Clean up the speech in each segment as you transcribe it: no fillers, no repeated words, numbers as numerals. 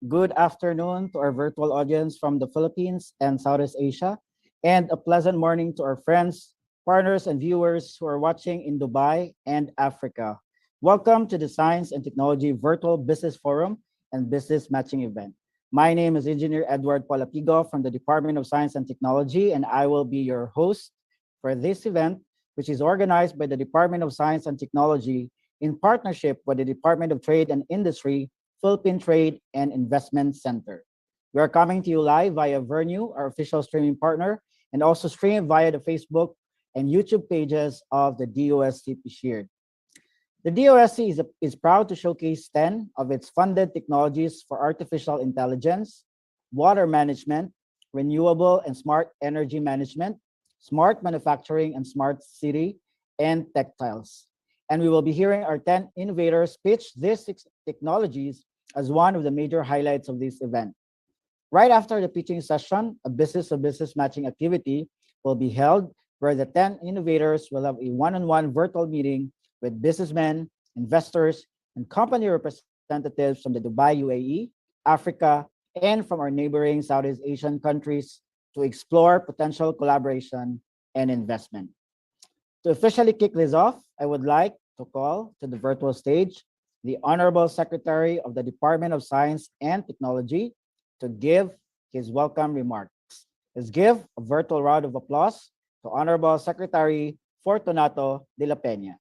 Good afternoon to our virtual audience from the Philippines and Southeast Asia, and a pleasant morning to our friends, partners, and viewers who are watching in Dubai and Africa. Welcome to the Science and Technology Virtual Business Forum and Business Matching Event. My name is Engineer Edward Palapigo from the Department of Science and Technology, and I will be your host for this event, which is organized by the Department of Science and Technology in partnership with the Department of Trade and Industry, Philippine Trade and Investment Center. We are coming to you live via Vernu, our official streaming partner, and also streamed via the Facebook and YouTube pages of the DOST Shared. The DOST is proud to showcase 10 of its funded technologies for artificial intelligence, water management, renewable and smart energy management, smart manufacturing and smart city, and textiles. And we will be hearing our 10 innovators pitch these technologies as one of the major highlights of this event. Right after the pitching session, a business-to-business matching activity will be held where the 10 innovators will have a one-on-one virtual meeting with businessmen, investors, and company representatives from the Dubai, UAE, Africa, and from our neighboring Southeast Asian countries to explore potential collaboration and investment. To officially kick this off, I would like to call to the virtual stage the Honorable Secretary of the Department of Science and Technology to give his welcome remarks. Let's give a virtual round of applause to Honorable Secretary Fortunato de la Peña.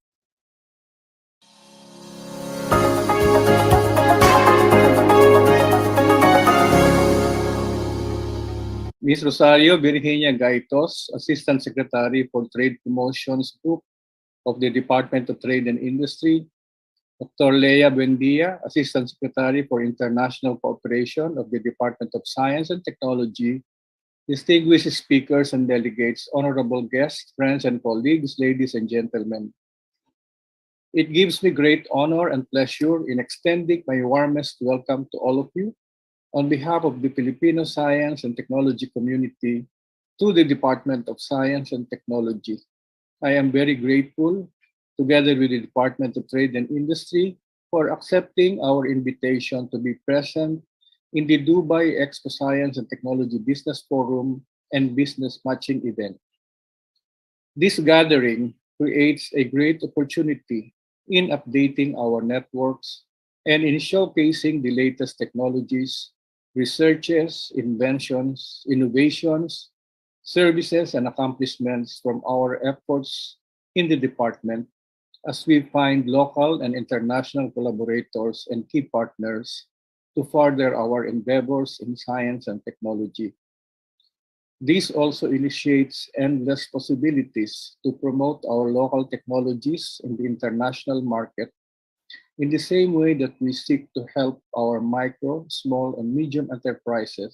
Ms. Rosario Virginia Gaitos, Assistant Secretary for Trade Promotions Group of the Department of Trade and Industry, Dr. Leia Buendia, Assistant Secretary for International Cooperation of the Department of Science and Technology, distinguished speakers and delegates, honorable guests, friends and colleagues, ladies and gentlemen. It gives me great honor and pleasure in extending my warmest welcome to all of you on behalf of the Filipino Science and Technology community to the Department of Science and Technology. I am very grateful, together with the Department of Trade and Industry, for accepting our invitation to be present in the Dubai Expo Science and Technology Business Forum and Business Matching event. This gathering creates a great opportunity in updating our networks and in showcasing the latest technologies researches, inventions, innovations, services, and accomplishments from our efforts in the department as we find local and international collaborators and key partners to further our endeavors in science and technology. This also initiates endless possibilities to promote our local technologies in the international market in the same way that we seek to help our micro, small, and medium enterprises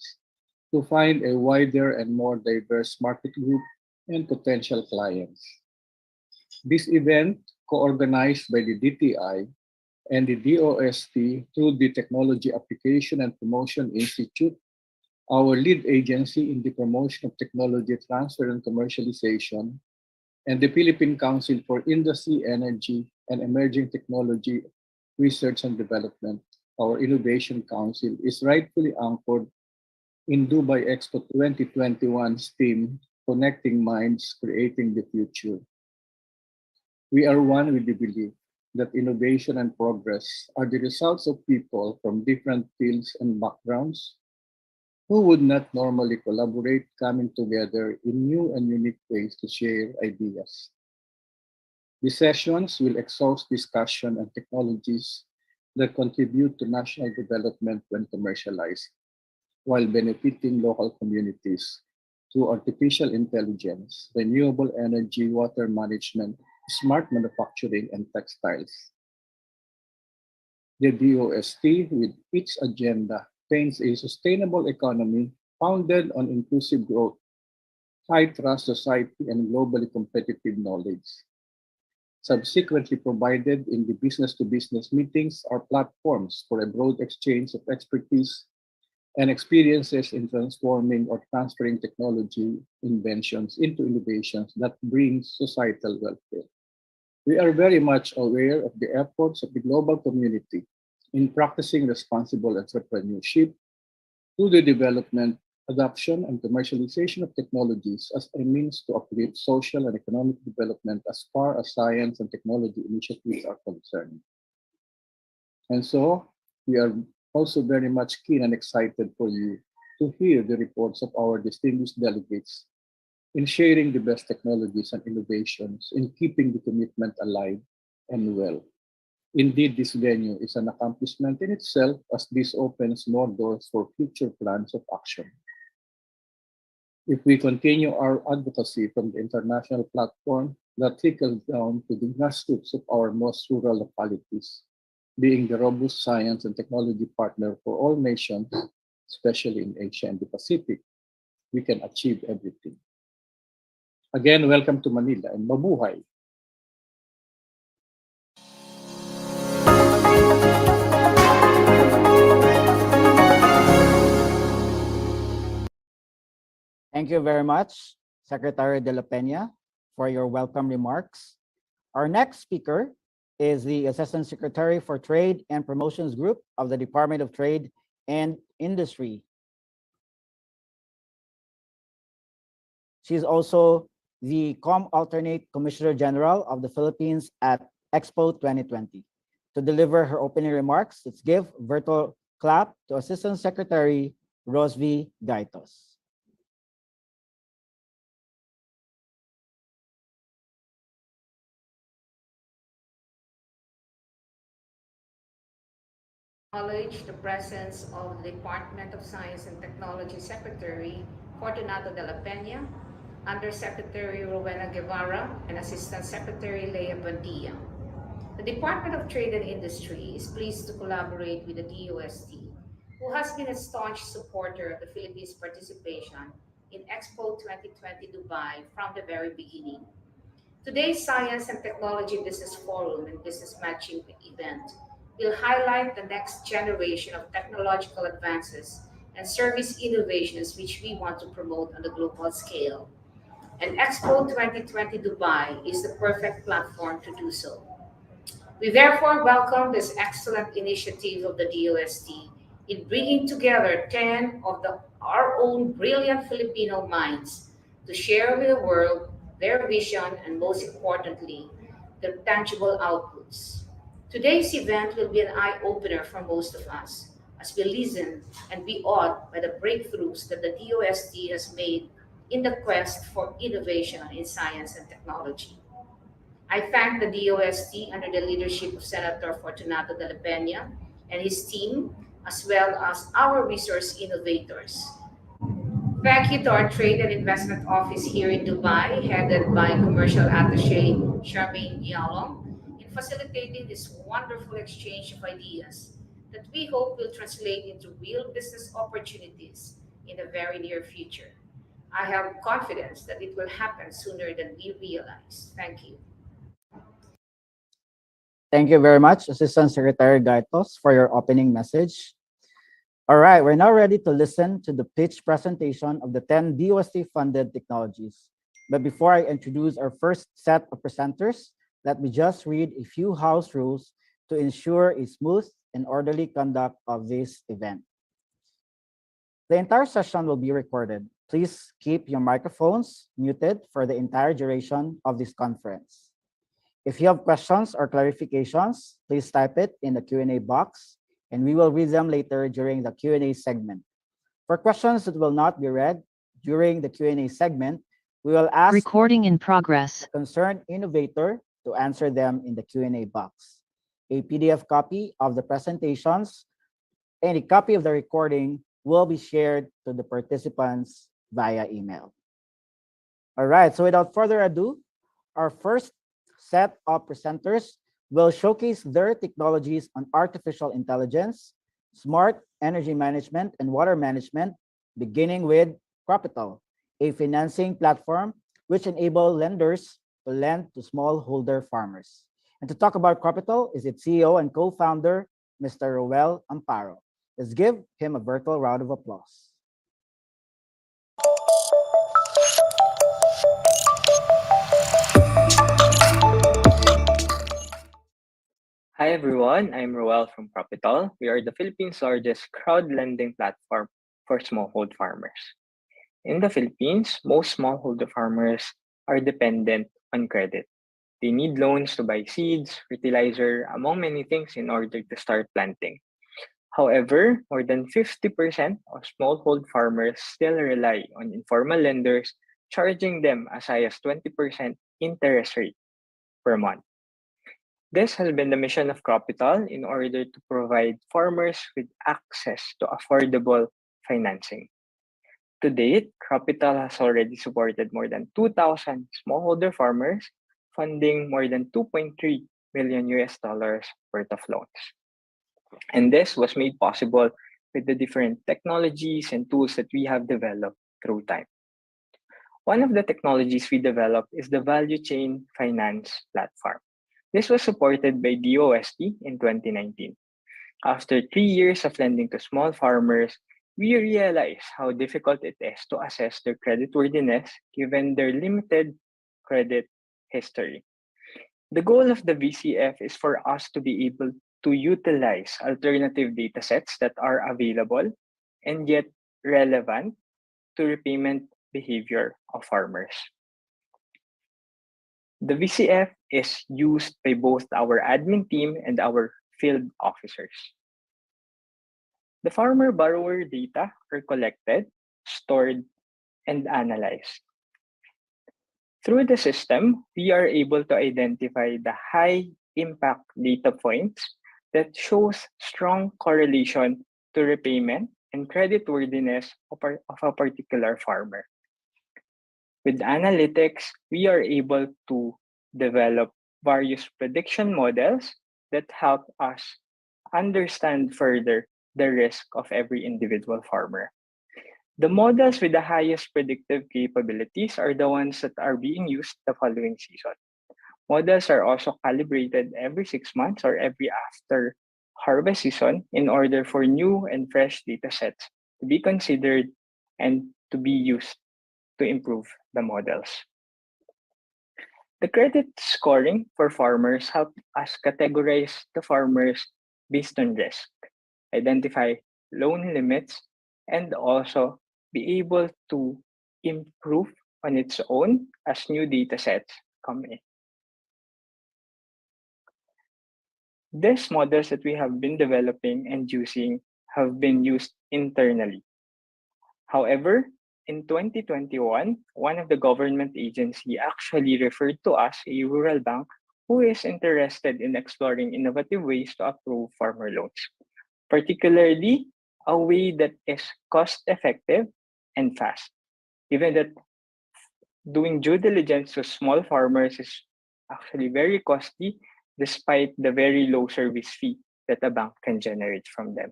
to find a wider and more diverse market group and potential clients. This event, co-organized by the DTI and the DOST through the Technology Application and Promotion Institute, our lead agency in the promotion of technology transfer and commercialization, and the Philippine Council for Industry, Energy, and Emerging Technology Research and Development, our Innovation Council, is rightfully anchored in Dubai Expo 2021's theme, Connecting Minds, Creating the Future. We are one with the belief that innovation and progress are the results of people from different fields and backgrounds who would not normally collaborate, coming together in new and unique ways to share ideas. These sessions will exhaust discussion on technologies that contribute to national development when commercialized, while benefiting local communities through artificial intelligence, renewable energy, water management, smart manufacturing, and textiles. The DOST, with its agenda, paints a sustainable economy founded on inclusive growth, high trust society, and globally competitive knowledge. Subsequently provided in the business to business meetings are platforms for a broad exchange of expertise and experiences in transforming or transferring technology inventions into innovations that bring societal welfare. We are very much aware of the efforts of the global community in practicing responsible entrepreneurship through the development, adoption, and commercialization of technologies as a means to uplift social and economic development as far as science and technology initiatives are concerned. And so, we are also very much keen and excited for you to hear the reports of our distinguished delegates in sharing the best technologies and innovations in keeping the commitment alive and well. Indeed, this venue is an accomplishment in itself as this opens more doors for future plans of action. If we continue our advocacy from the international platform that trickles down to the grassroots of our most rural localities, being the robust science and technology partner for all nations, especially in Asia and the Pacific, we can achieve everything. Again, welcome to Manila and mabuhay! Thank you very much, Secretary De La Peña, for your welcome remarks. Our next speaker is the Assistant Secretary for Trade and Promotions Group of the Department of Trade and Industry. She's also the alternate Commissioner General of the Philippines at Expo 2020. To deliver her opening remarks, let's give virtual clap to Assistant Secretary Rosvi Gaitos. Acknowledge the presence of the Department of Science and Technology Secretary Fortunato de la Peña, Undersecretary Rowena Guevara, and Assistant Secretary Leia Buendia. The Department of Trade and Industry is pleased to collaborate with the DOST, who has been a staunch supporter of the Philippines' participation in Expo 2020 Dubai from the very beginning. Today's Science and Technology Business Forum and Business Matching event will highlight the next generation of technological advances and service innovations which we want to promote on the global scale. And Expo 2020 Dubai is the perfect platform to do so. We therefore welcome this excellent initiative of the DOST in bringing together 10 of our own brilliant Filipino minds to share with the world their vision and, most importantly, their tangible outputs. Today's event will be an eye opener for most of us, as we listen and be awed by the breakthroughs that the DOST has made in the quest for innovation in science and technology. I thank the DOST under the leadership of Senator Fortunato de la Peña and his team, as well as our resource innovators. Thank you to our Trade and Investment Office here in Dubai, headed by Commercial Attaché Charmaine Yalom, in facilitating this wonderful exchange of ideas that we hope will translate into real business opportunities in the very near future. I have confidence that it will happen sooner than we realize. Thank you. Thank you very much, Assistant Secretary Gaitos, for your opening message. All right, we're now ready to listen to the pitch presentation of the 10 DOST-funded technologies. But before I introduce our first set of presenters, let me just read a few house rules to ensure a smooth and orderly conduct of this event. The entire session will be recorded. Please keep your microphones muted for the entire duration of this conference. If you have questions or clarifications, please type it in the Q&A box, and we will read them later during the Q&A segment. For questions that will not be read during the Q&A segment, we will ask Recording in progress. the concerned innovator to answer them in the Q&A box. A PDF copy of the presentations and a copy of the recording will be shared to the participants via email. All right, so without further ado, our first set of presenters will showcase their technologies on artificial intelligence, smart energy management, and water management, beginning with Capital, a financing platform which enables lenders to lend to smallholder farmers. And to talk about Capital is its CEO and co-founder, Mr. Roel Amparo. Let's give him a virtual round of applause. Hi everyone, I'm Roel from Capital. We are the Philippines' largest crowd lending platform for smallholder farmers. In the Philippines, most smallholder farmers are dependent on credit. They need loans to buy seeds, fertilizer, among many things in order to start planting. However, more than 50% of smallholder farmers still rely on informal lenders, charging them as high as 20% interest rate per month. This has been the mission of Capital in order to provide farmers with access to affordable financing. To date, Capital has already supported more than 2,000 smallholder farmers, funding more than 2.3 million US dollars worth of loans. And this was made possible with the different technologies and tools that we have developed through time. One of the technologies we developed is the value chain finance platform. This was supported by DOST in 2019. After 3 years of lending to small farmers, we realized how difficult it is to assess their creditworthiness given their limited credit history. The goal of the VCF is for us to be able to utilize alternative datasets that are available and yet relevant to repayment behavior of farmers. The VCF is used by both our admin team and our field officers. The farmer-borrower data are collected, stored, and analyzed. Through the system, we are able to identify the high-impact data points that shows strong correlation to repayment and creditworthiness of a particular farmer. With analytics, we are able to develop various prediction models that help us understand further the risk of every individual farmer. The models with the highest predictive capabilities are the ones that are being used the following season. Models are also calibrated every 6 months or every after harvest season in order for new and fresh datasets to be considered and to be used to improve the models. The credit scoring for farmers help us categorize the farmers based on risk, identify loan limits, and also be able to improve on its own as new datasets come in. These models that we have been developing and using have been used internally. However, in 2021, one of the government agency actually referred to us, a rural bank, who is interested in exploring innovative ways to approve farmer loans, particularly a way that is cost effective and fast. Given that doing due diligence to small farmers is actually very costly, despite the very low service fee that a bank can generate from them.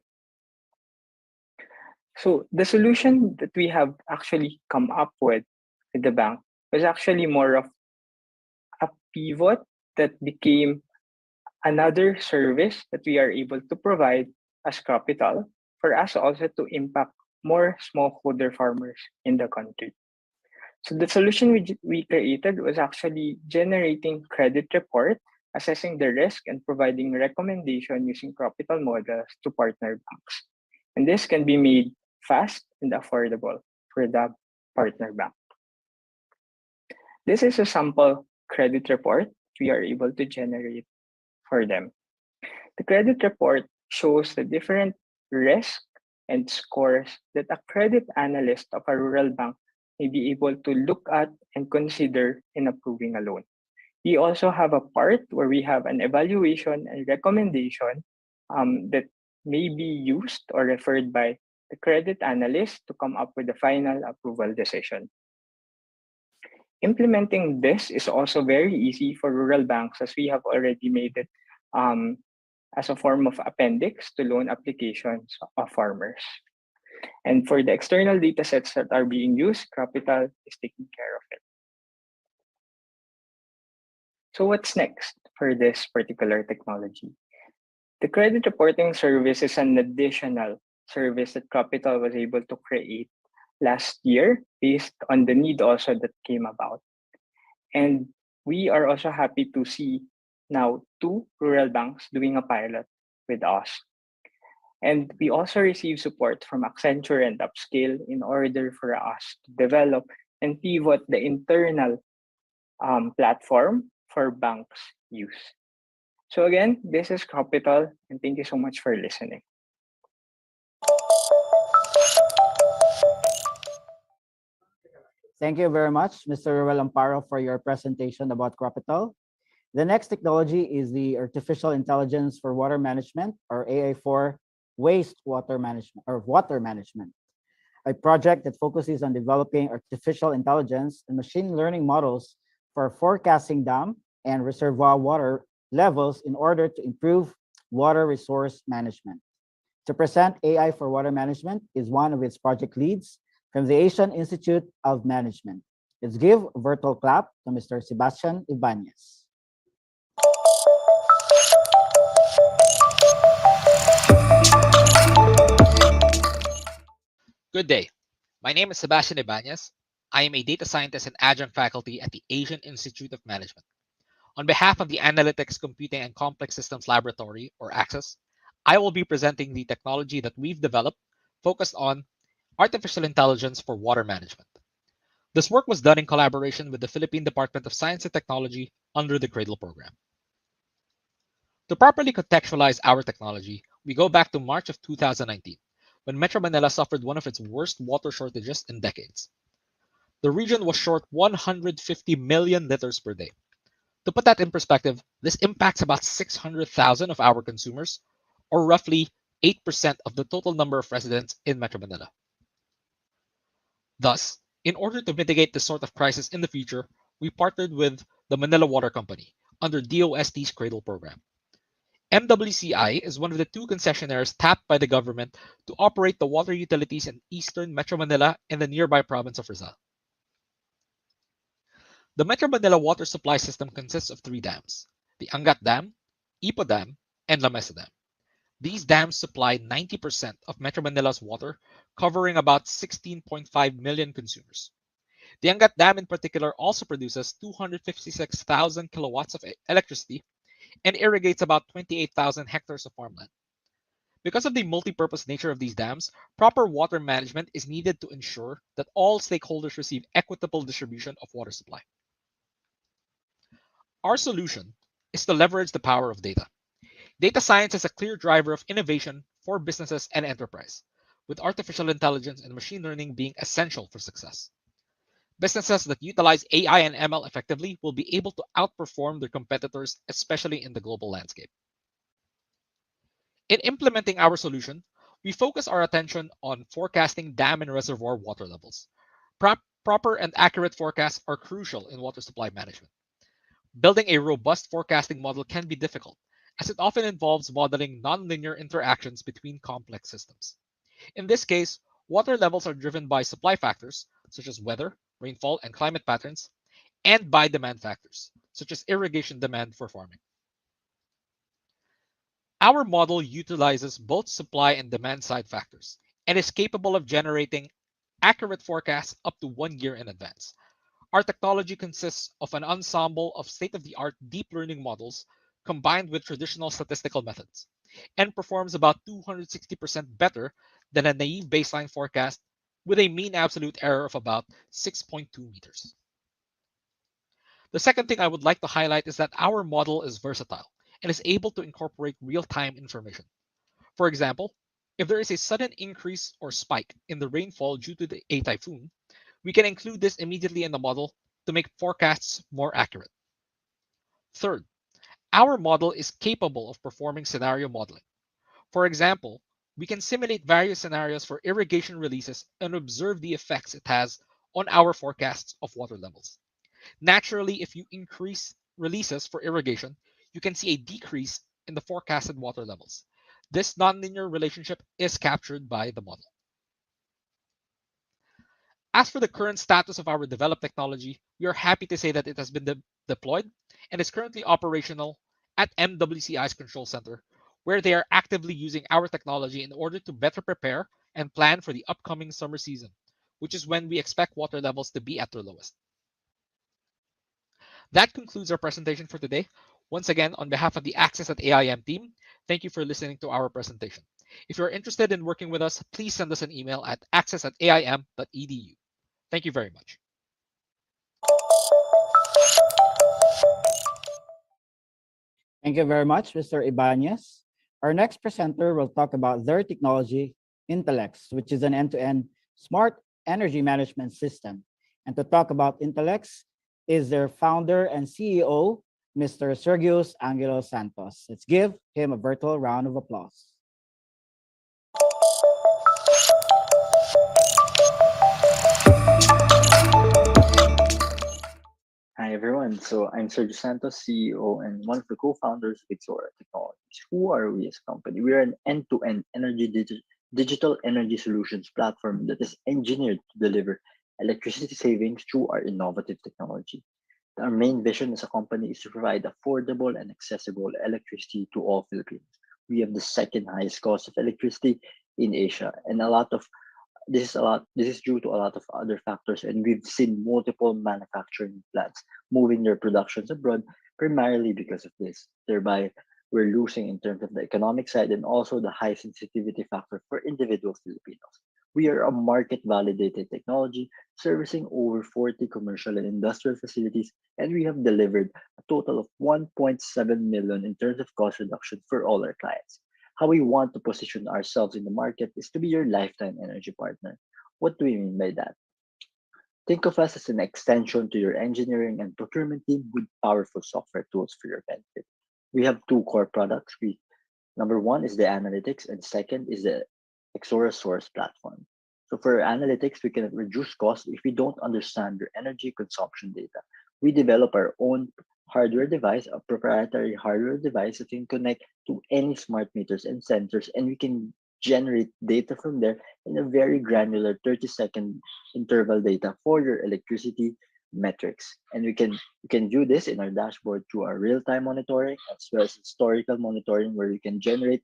So the solution that we have actually come up with the bank was actually more of a pivot that became another service that we are able to provide as capital for us also to impact more smallholder farmers in the country. So the solution we created was actually generating credit report, assessing the risk, and providing recommendation using capital models to partner banks. And this can be made fast and affordable for the partner bank. This is a sample credit report we are able to generate for them. The credit report shows the different risks and scores that a credit analyst of a rural bank may be able to look at and consider in approving a loan. We also have a part where we have an evaluation and recommendation that may be used or referred by the credit analyst to come up with the final approval decision. Implementing this is also very easy for rural banks as we have already made it um, as a form of appendix to loan applications of farmers. And for the external data sets that are being used, Capital is taking care of it. So what's next for this particular technology? The credit reporting service is an additional service that Capital was able to create last year based on the need also that came about. And we are also happy to see now two rural banks doing a pilot with us. And we also receive support from Accenture and Upscale in order for us to develop and pivot the internal platform for banks' use. So again, this is Capital, and thank you so much for listening. Thank you very much, Mr. Ruel Amparo, for your presentation about Capital. The next technology is the Artificial Intelligence for Water Management, or AI for Wastewater Management, or Water Management, a project that focuses on developing artificial intelligence and machine learning models for forecasting dam and reservoir water levels in order to improve water resource management. To present AI for Water Management is one of its project leads from the Asian Institute of Management. Let's give a virtual clap to Mr. Sebastian Ibanez. Good day. My name is Sebastian Ibanez. I am a data scientist and adjunct faculty at the Asian Institute of Management. On behalf of the Analytics, Computing, and Complex Systems Laboratory, or ACCESS, I will be presenting the technology that we've developed focused on artificial intelligence for water management. This work was done in collaboration with the Philippine Department of Science and Technology under the CRADLE program. To properly contextualize our technology, we go back to March of 2019, when Metro Manila suffered one of its worst water shortages in decades. The region was short 150 million liters per day. To put that in perspective, this impacts about 600,000 of our consumers, or roughly 8% of the total number of residents in Metro Manila. Thus, in order to mitigate this sort of crisis in the future, we partnered with the Manila Water Company under DOST's CRADLE program. MWCI is one of the two concessionaires tapped by the government to operate the water utilities in eastern Metro Manila and the nearby province of Rizal. The Metro Manila water supply system consists of three dams: the Angat Dam, Ipo Dam, and La Mesa Dam. These dams supply 90% of Metro Manila's water, covering about 16.5 million consumers. The Angat Dam in particular also produces 256,000 kilowatts of electricity and irrigates about 28,000 hectares of farmland. Because of the multi-purpose nature of these dams, proper water management is needed to ensure that all stakeholders receive equitable distribution of water supply. Our solution is to leverage the power of data. Data science is a clear driver of innovation for businesses and enterprise, with artificial intelligence and machine learning being essential for success. Businesses that utilize AI and ML effectively will be able to outperform their competitors, especially in the global landscape. In implementing our solution, we focus our attention on forecasting dam and reservoir water levels. Proper and accurate forecasts are crucial in water supply management. Building a robust forecasting model can be difficult, as it often involves modeling nonlinear interactions between complex systems. In this case, water levels are driven by supply factors, such as weather, rainfall, and climate patterns, and by demand factors, such as irrigation demand for farming. Our model utilizes both supply and demand side factors and is capable of generating accurate forecasts up to 1 year in advance. Our technology consists of an ensemble of state of the art deep learning models combined with traditional statistical methods and performs about 260% better than a naive baseline forecast with a mean absolute error of about 6.2 meters. The second thing I would like to highlight is that our model is versatile and is able to incorporate real time information. For example, if there is a sudden increase or spike in the rainfall due to a typhoon, we can include this immediately in the model to make forecasts more accurate. Third, our model is capable of performing scenario modeling. For example, we can simulate various scenarios for irrigation releases and observe the effects it has on our forecasts of water levels. Naturally, if you increase releases for irrigation, you can see a decrease in the forecasted water levels. This nonlinear relationship is captured by the model. As for the current status of our developed technology, we are happy to say that it has been deployed and is currently operational at MWCI's control center, where they are actively using our technology in order to better prepare and plan for the upcoming summer season, which is when we expect water levels to be at their lowest. That concludes our presentation for today. Once again, on behalf of the Access at AIM team, thank you for listening to our presentation. If you're interested in working with us, please send us an email at access@aim.edu. Thank you very much. Thank you very much, Mr. Ibanez. Our next presenter will talk about their technology, Intellex, which is an end-to-end smart energy management system. And to talk about Intellex is their founder and CEO, Mr. Sergius Angelo Santos. Let's give him a virtual round of applause. Hi everyone. So I'm Sergio Santos, CEO and one of the co-founders of Exora Technologies. Who are we as a company? We are an end-to-end digital energy solutions platform that is engineered to deliver electricity savings through our innovative technology. Our main vision as a company is to provide affordable and accessible electricity to all Filipinos. We have the second highest cost of electricity in Asia, and this is due to a lot of other factors, and we've seen multiple manufacturing plants moving their productions abroad primarily because of this. Thereby, we're losing in terms of the economic side and also the high sensitivity factor for individual Filipinos. We are a market validated technology servicing over 40 commercial and industrial facilities, and we have delivered a total of 1.7 million in terms of cost reduction for all our clients. How we want to position ourselves in the market is to be your lifetime energy partner. What do we mean by that? Think of us as an extension to your engineering and procurement team with powerful software tools for your benefit. We have two core products. Number one is the analytics, and second is the Exora Source platform. So for analytics, we can reduce costs if we don't understand your energy consumption data. We develop our own hardware device, a proprietary hardware device that can connect to any smart meters and sensors, and we can generate data from there in a very granular 30-second interval data for your electricity metrics. And we can view this in our dashboard through our real-time monitoring as well as historical monitoring, where you can generate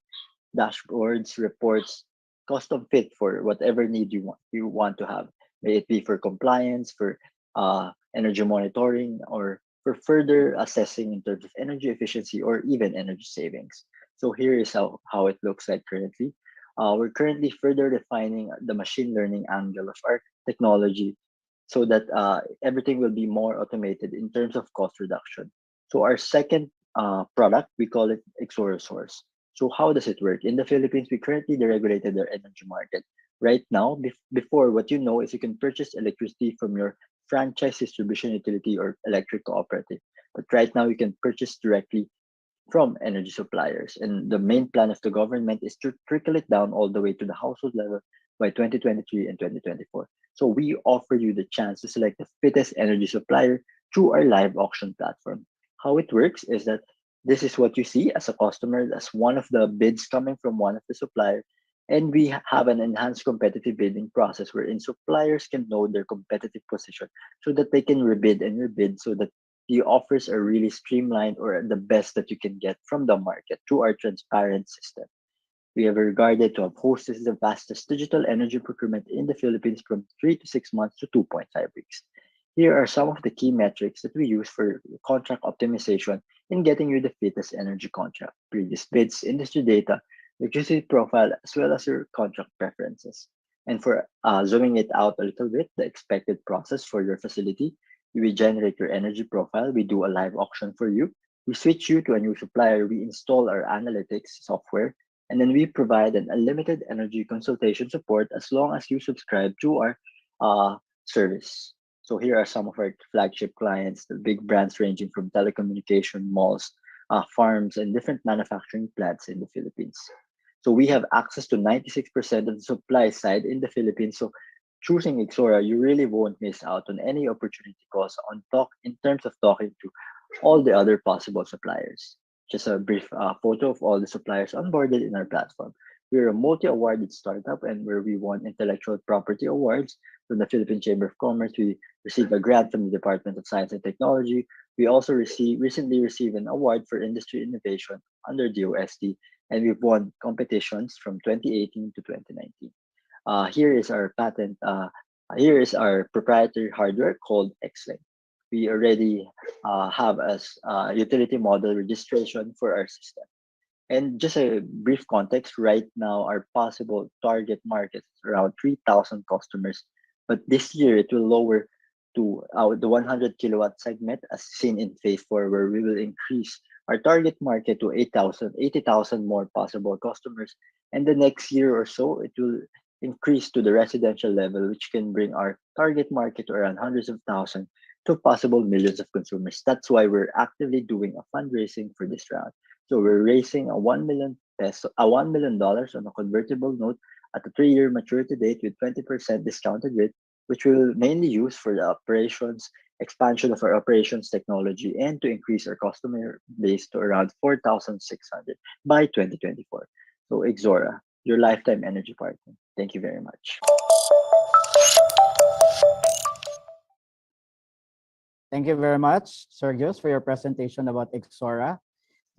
dashboards, reports, custom fit for whatever need you want to have. May it be for compliance, for energy monitoring, or for further assessing in terms of energy efficiency or even energy savings. So here is how it looks like currently. We're currently further refining the machine learning angle of our technology so that everything will be more automated in terms of cost reduction. So our second product, we call it Exora Source. So how does it work? In the Philippines, we currently deregulated our energy market. Right now, before, what you know is you can purchase electricity from your franchise distribution utility or electric cooperative. But right now, you can purchase directly from energy suppliers. And the main plan of the government is to trickle it down all the way to the household level by 2023 and 2024. So we offer you the chance to select the fittest energy supplier through our live auction platform. How it works is that this is what you see as a customer, as one of the bids coming from one of the suppliers. And we have an enhanced competitive bidding process wherein suppliers can know their competitive position so that they can rebid and rebid so that the offers are really streamlined or the best that you can get from the market through our transparent system. We have regarded to have hosted the fastest digital energy procurement in the Philippines from 3 to 6 months to 2.5 weeks. Here are some of the key metrics that we use for contract optimization in getting you the fittest energy contract: previous bids, industry data, electricity profile, as well as your contract preferences. And for zooming it out a little bit, the expected process for your facility: we generate your energy profile, we do a live auction for you, we switch you to a new supplier, we install our analytics software, and then we provide an unlimited energy consultation support as long as you subscribe to our service. So here are some of our flagship clients, the big brands ranging from telecommunication, malls, farms, and different manufacturing plants in the Philippines. So we have access to 96% of the supply side in the Philippines. So choosing Ixora, you really won't miss out on any opportunity cost on talk in terms of talking to all the other possible suppliers. Just a brief photo of all the suppliers onboarded in our platform. We're a multi-awarded startup and where we won intellectual property awards from the Philippine Chamber of Commerce. We received a grant from the Department of Science and Technology. We also recently received an award for industry innovation under DOST, and we've won competitions from 2018 to 2019. Here is our patent. Here is our proprietary hardware called Xlink. We already have as utility model registration for our system. And just a brief context, right now our possible target market is around 3,000 customers, but this year it will lower to the 100 kilowatt segment as seen in phase 4, where we will increase our target market to 80,000 more possible customers. And the next year or so, it will increase to the residential level, which can bring our target market to around hundreds of thousands to possible millions of consumers. That's why we're actively doing a fundraising for this round. So we're raising a 1 million peso, a $1 million on a convertible note at a 3-year maturity date with 20% discounted rate, which we will mainly use for the operations, expansion of our operations technology, and to increase our customer base to around 4,600 by 2024. So Exora, your lifetime energy partner. Thank you very much. Thank you very much, Sergius, for your presentation about Exora.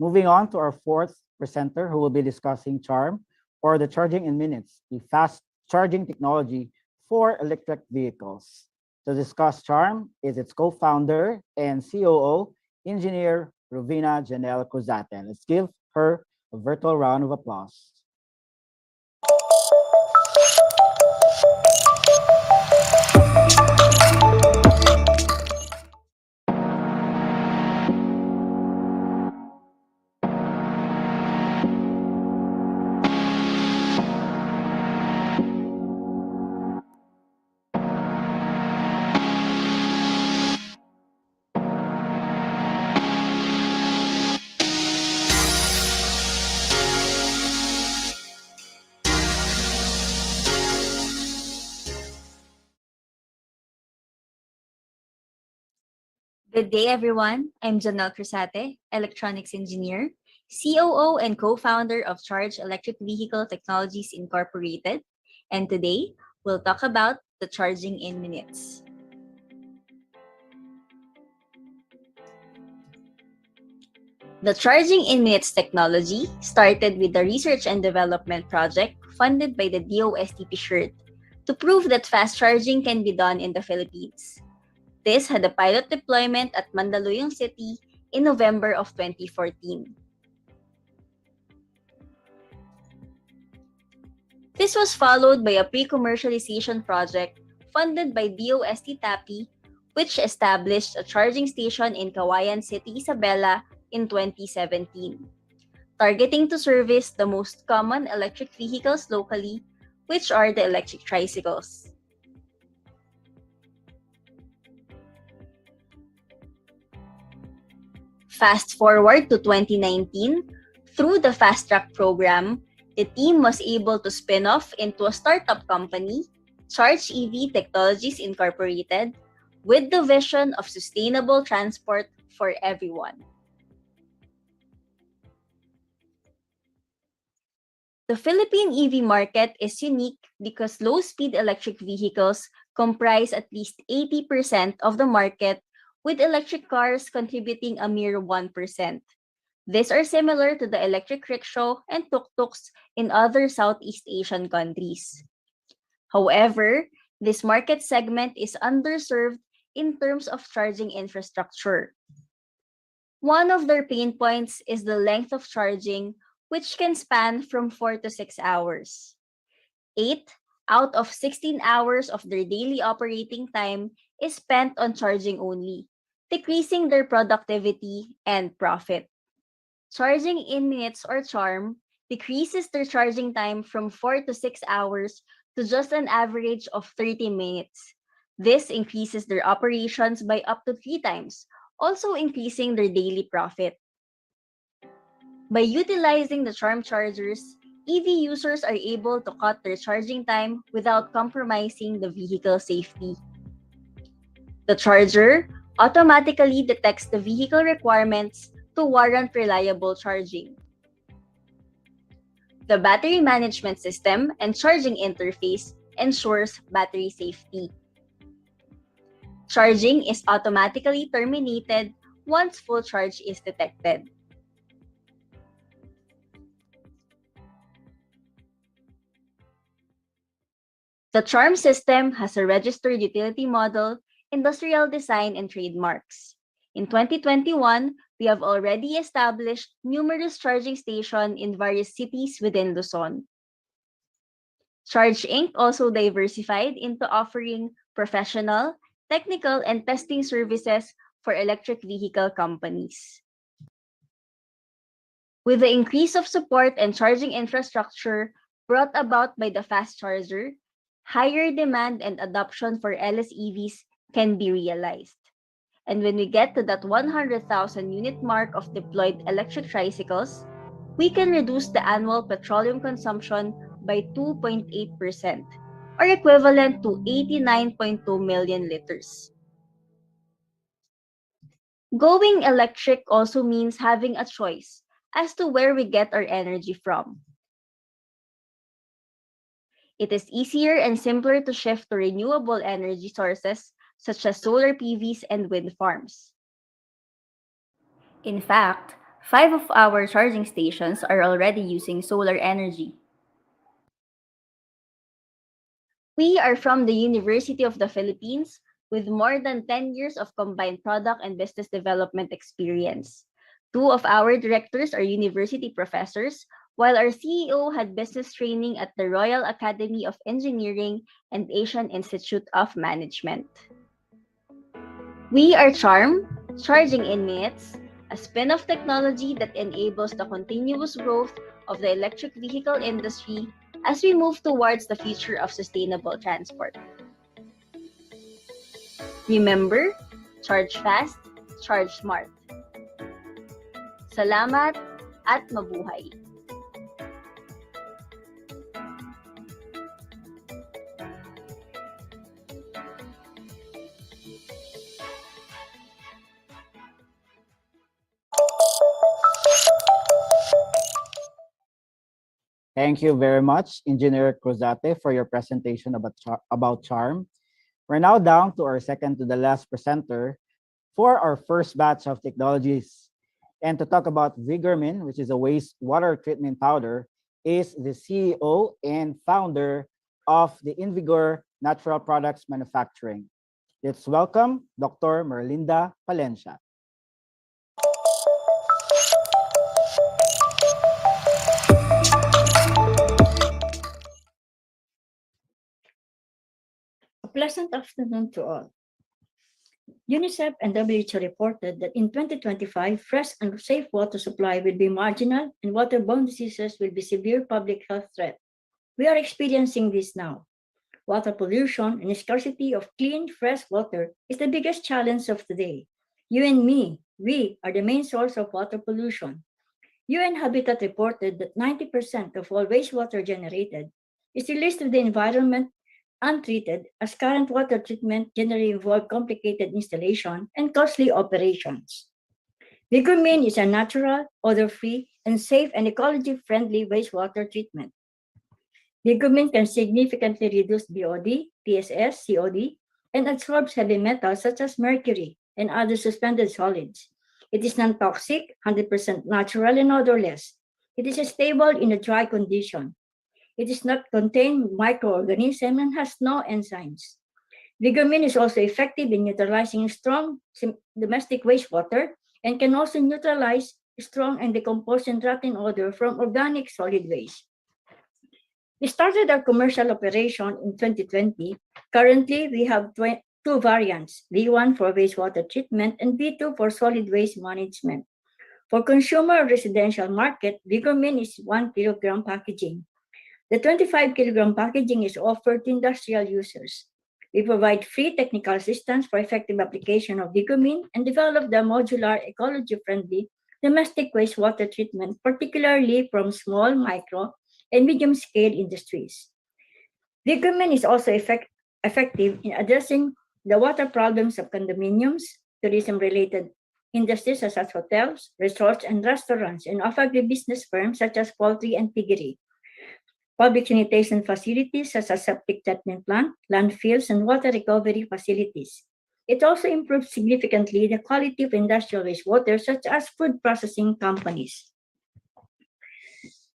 Moving on to our fourth presenter who will be discussing Charm, or the charging in minutes, the fast charging technology for electric vehicles. To discuss Charm is its co-founder and COO, Engineer Rovina Janelle Cruzate. Let's give her a virtual round of applause. Good day, everyone. I'm Janelle Cruzate, electronics engineer, COO and co-founder of Charge Electric Vehicle Technologies Incorporated. And today, we'll talk about the charging in minutes. The charging in minutes technology started with a research and development project funded by the DOST shirt to prove that fast charging can be done in the Philippines. This had a pilot deployment at Mandaluyong City in November of 2014. This was followed by a pre-commercialization project funded by DOST TAPI, which established a charging station in Kawayan City, Isabela in 2017. targeting to service the most common electric vehicles locally, which are the electric tricycles. Fast forward to 2019, through the Fast Track program, the team was able to spin off into a startup company, Charge EV Technologies Incorporated, with the vision of sustainable transport for everyone. The Philippine EV market is unique because low-speed electric vehicles comprise at least 80% of the market, with electric cars contributing a mere 1%. These are similar to the electric rickshaw and tuk-tuks in other Southeast Asian countries. However, this market segment is underserved in terms of charging infrastructure. One of their pain points is the length of charging, which can span from 4 to 6 hours. 8 out of 16 hours of their daily operating time is spent on charging only, decreasing their productivity and profit. Charging in minutes or charm decreases their charging time from 4 to 6 hours to just an average of 30 minutes. This increases their operations by up to 3 times, also increasing their daily profit. By utilizing the charm chargers, EV users are able to cut their charging time without compromising the vehicle safety. The charger automatically detects the vehicle requirements to warrant reliable charging. The battery management system and charging interface ensures battery safety. Charging is automatically terminated once full charge is detected. The charm system has a registered utility model, industrial design, and trademarks. In 2021, we have already established numerous charging stations in various cities within Luzon. Charge Inc. also diversified into offering professional, technical, and testing services for electric vehicle companies. With the increase of support and charging infrastructure brought about by the fast charger, higher demand and adoption for LSEVs can be realized. And when we get to that 100,000 unit mark of deployed electric tricycles, we can reduce the annual petroleum consumption by 2.8%, or equivalent to 89.2 million liters. Going electric also means having a choice as to where we get our energy from. It is easier and simpler to shift to renewable energy sources such as solar PVs and wind farms. In fact, 5 of our charging stations are already using solar energy. We are from the University of the Philippines with more than 10 years of combined product and business development experience. 2 of our directors are university professors, while our CEO had business training at the Royal Academy of Engineering and Asian Institute of Management. We are Charm, charging in minutes, a spin-off technology that enables the continuous growth of the electric vehicle industry as we move towards the future of sustainable transport. Remember, charge fast, charge smart. Salamat at mabuhay! Thank you very much, Engineer Cruzate, for your presentation about charm. We're now down to our second to the last presenter for our first batch of technologies. And to talk about Vigormin, which is a wastewater treatment powder, is the CEO and founder of the Invigor Natural Products Manufacturing. Let's welcome Dr. Merlinda Palencia. A pleasant afternoon to all. UNICEF and WHO reported that in 2025, fresh and safe water supply will be marginal and waterborne diseases will be severe public health threat. We are experiencing this now. Water pollution and scarcity of clean, fresh water is the biggest challenge of today. You and me, we are the main source of water pollution. UN Habitat reported that 90% of all wastewater generated is released to the environment untreated, as current water treatment generally involve complicated installation and costly operations. Vigormin is a natural, odor-free, and safe and ecology-friendly wastewater treatment. Vigormin can significantly reduce BOD, TSS, COD, and absorbs heavy metals such as mercury and other suspended solids. It is non-toxic, 100% natural, and odorless. It is stable in a dry condition. It does not contain microorganisms and has no enzymes. Vigormin is also effective in neutralizing strong domestic wastewater and can also neutralize strong and decomposed and rotten odor from organic solid waste. We started our commercial operation in 2020. Currently, we have two variants, V1 for wastewater treatment and V2 for solid waste management. For consumer residential market, Vigormin is 1 kilogram packaging. The 25-kilogram packaging is offered to industrial users. We provide free technical assistance for effective application of Vigormin and develop the modular, ecology-friendly domestic wastewater treatment, particularly from small, micro, and medium-scale industries. Vigormin is also effective in addressing the water problems of condominiums, tourism-related industries such as hotels, resorts, and restaurants, and of agribusiness firms such as poultry and piggery. Public sanitation facilities such as septic treatment plant, landfills, and water recovery facilities. It also improves significantly the quality of industrial wastewater such as food processing companies.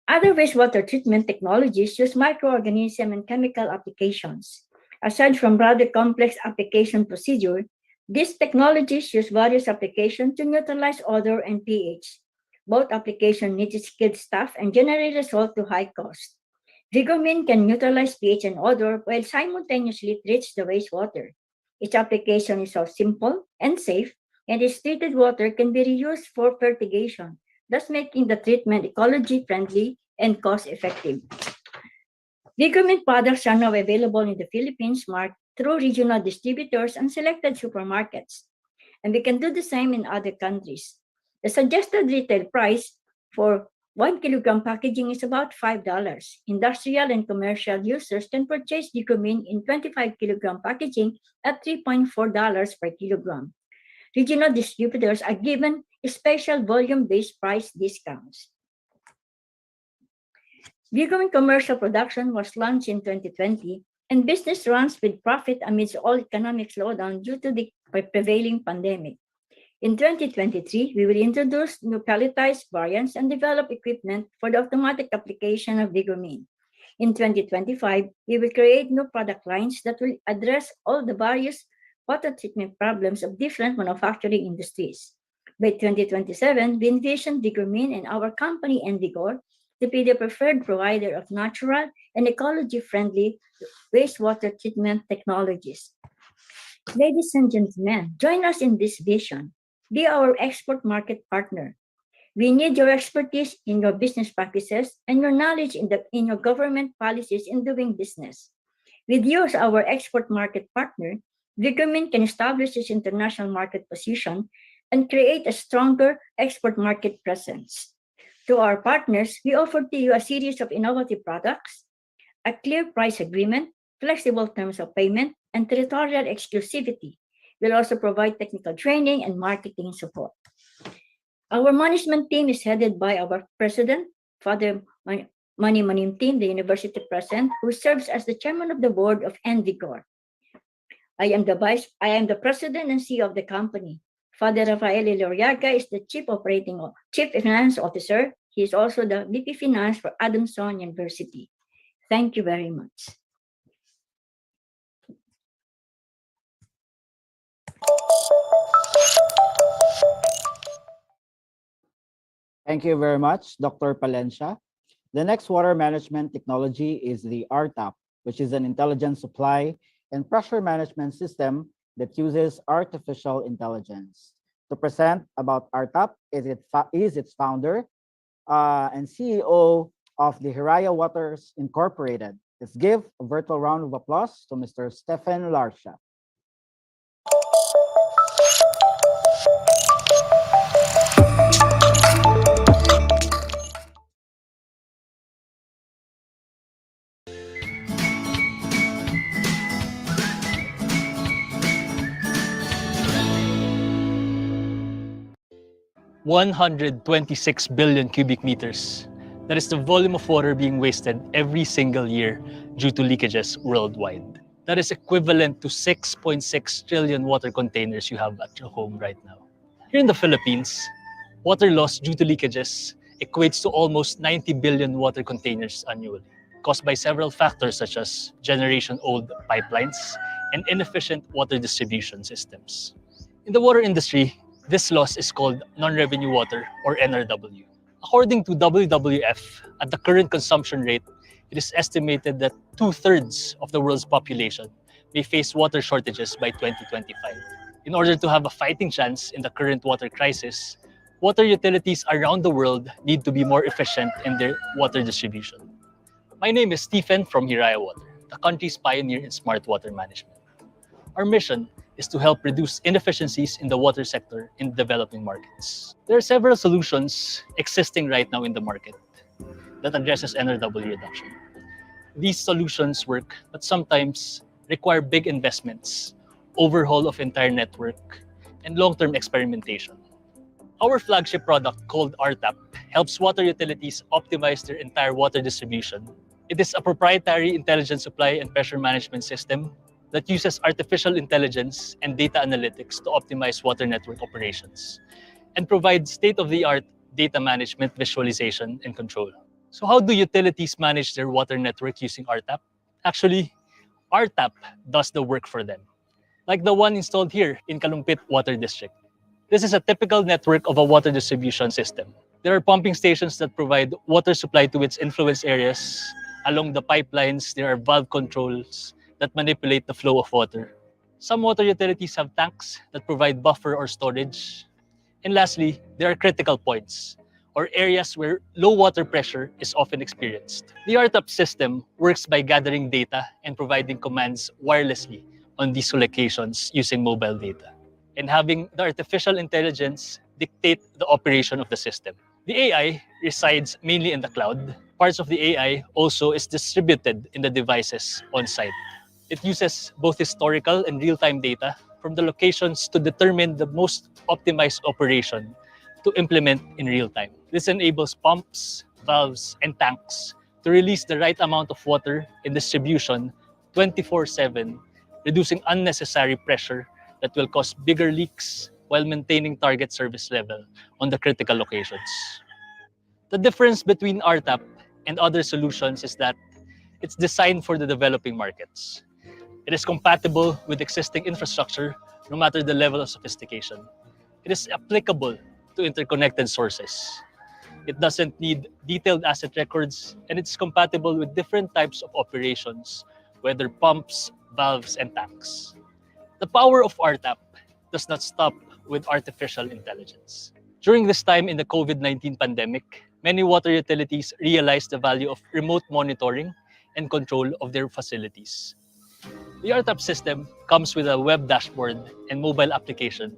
Other wastewater treatment technologies use microorganism and chemical applications. Aside from rather complex application procedure, these technologies use various applications to neutralize odor and pH. Both applications need skilled staff and generally result to high cost. Vigormin can neutralize pH and odor while simultaneously treats the wastewater. Its application is so simple and safe, and its treated water can be reused for fertigation, thus making the treatment ecology-friendly and cost-effective. Vigormin products are now available in the Philippines market through regional distributors and selected supermarkets, and we can do the same in other countries. The suggested retail price for 1 kilogram packaging is about $5. Industrial and commercial users can purchase Vigormin in 25 kilogram packaging at $3.4 per kilogram. Regional distributors are given special volume-based price discounts. Vigormin commercial production was launched in 2020, and business runs with profit amidst all economic slowdown due to the prevailing pandemic. In 2023, we will introduce new pelletized variants and develop equipment for the automatic application of Vigormin. In 2025, we will create new product lines that will address all the various water treatment problems of different manufacturing industries. By 2027, we envision Vigormin and our company Envigor to be the preferred provider of natural and ecology-friendly wastewater treatment technologies. Ladies and gentlemen, join us in this vision. Be our export market partner. We need your expertise in your business practices and your knowledge in your government policies in doing business. With you as our export market partner, Vigormin can establish its international market position and create a stronger export market presence. To our partners, we offer to you a series of innovative products, a clear price agreement, flexible terms of payment, and territorial exclusivity. We'll also provide technical training and marketing support. Our management team is headed by our president, Father Mani Manim Team, the university president, who serves as the chairman of the board of Envigor. I am the president and CEO of the company. Father Rafael Loriaga is the chief finance officer. He is also the VP Finance for Adamson University. Thank you very much. Thank you very much, Dr. Palencia. The next water management technology is the RTAP, which is an intelligent supply and pressure management system that uses artificial intelligence. To present about RTAP is its founder and CEO of the Hiraya Waters Incorporated. Let's give a virtual round of applause to Mr. Stephen Larsha. 126 billion cubic meters. That is the volume of water being wasted every single year due to leakages worldwide. That is equivalent to 6.6 trillion water containers you have at your home right now. Here in the Philippines, water loss due to leakages equates to almost 90 billion water containers annually, caused by several factors such as generation-old pipelines and inefficient water distribution systems. In the water industry, this loss is called non-revenue water, or NRW. According to WWF, at the current consumption rate, it is estimated that 2/3 of the world's population may face water shortages by 2025. In order to have a fighting chance in the current water crisis, water utilities around the world need to be more efficient in their water distribution. My name is Stephen from Hiraya Water, the country's pioneer in smart water management. Our mission is to help reduce inefficiencies in the water sector in developing markets. There are several solutions existing right now in the market that addresses NRW reduction. These solutions work, but sometimes require big investments, overhaul of entire network, and long-term experimentation. Our flagship product called RTAP helps water utilities optimize their entire water distribution. It is a proprietary intelligent supply and pressure management system that uses artificial intelligence and data analytics to optimize water network operations and provides state-of-the-art data management, visualization, and control. So how do utilities manage their water network using RTAP? Actually, RTAP does the work for them, like the one installed here in Kalumpit Water District. This is a typical network of a water distribution system. There are pumping stations that provide water supply to its influence areas. Along the pipelines, there are valve controls that manipulate the flow of water. Some water utilities have tanks that provide buffer or storage. And lastly, there are critical points, or areas where low water pressure is often experienced. The RTAP system works by gathering data and providing commands wirelessly on these locations using mobile data, and having the artificial intelligence dictate the operation of the system. The AI resides mainly in the cloud. Parts of the AI also is distributed in the devices on site. It uses both historical and real-time data from the locations to determine the most optimized operation to implement in real time. This enables pumps, valves, and tanks to release the right amount of water in distribution 24/7, reducing unnecessary pressure that will cause bigger leaks while maintaining target service level on the critical locations. The difference between RTAP and other solutions is that it's designed for the developing markets. It is compatible with existing infrastructure, no matter the level of sophistication. It is applicable to interconnected sources. It doesn't need detailed asset records, and it's compatible with different types of operations, whether pumps, valves, and tanks. The power of RTAP does not stop with artificial intelligence. During this time in the COVID-19 pandemic, many water utilities realized the value of remote monitoring and control of their facilities. The RTAP system comes with a web dashboard and mobile application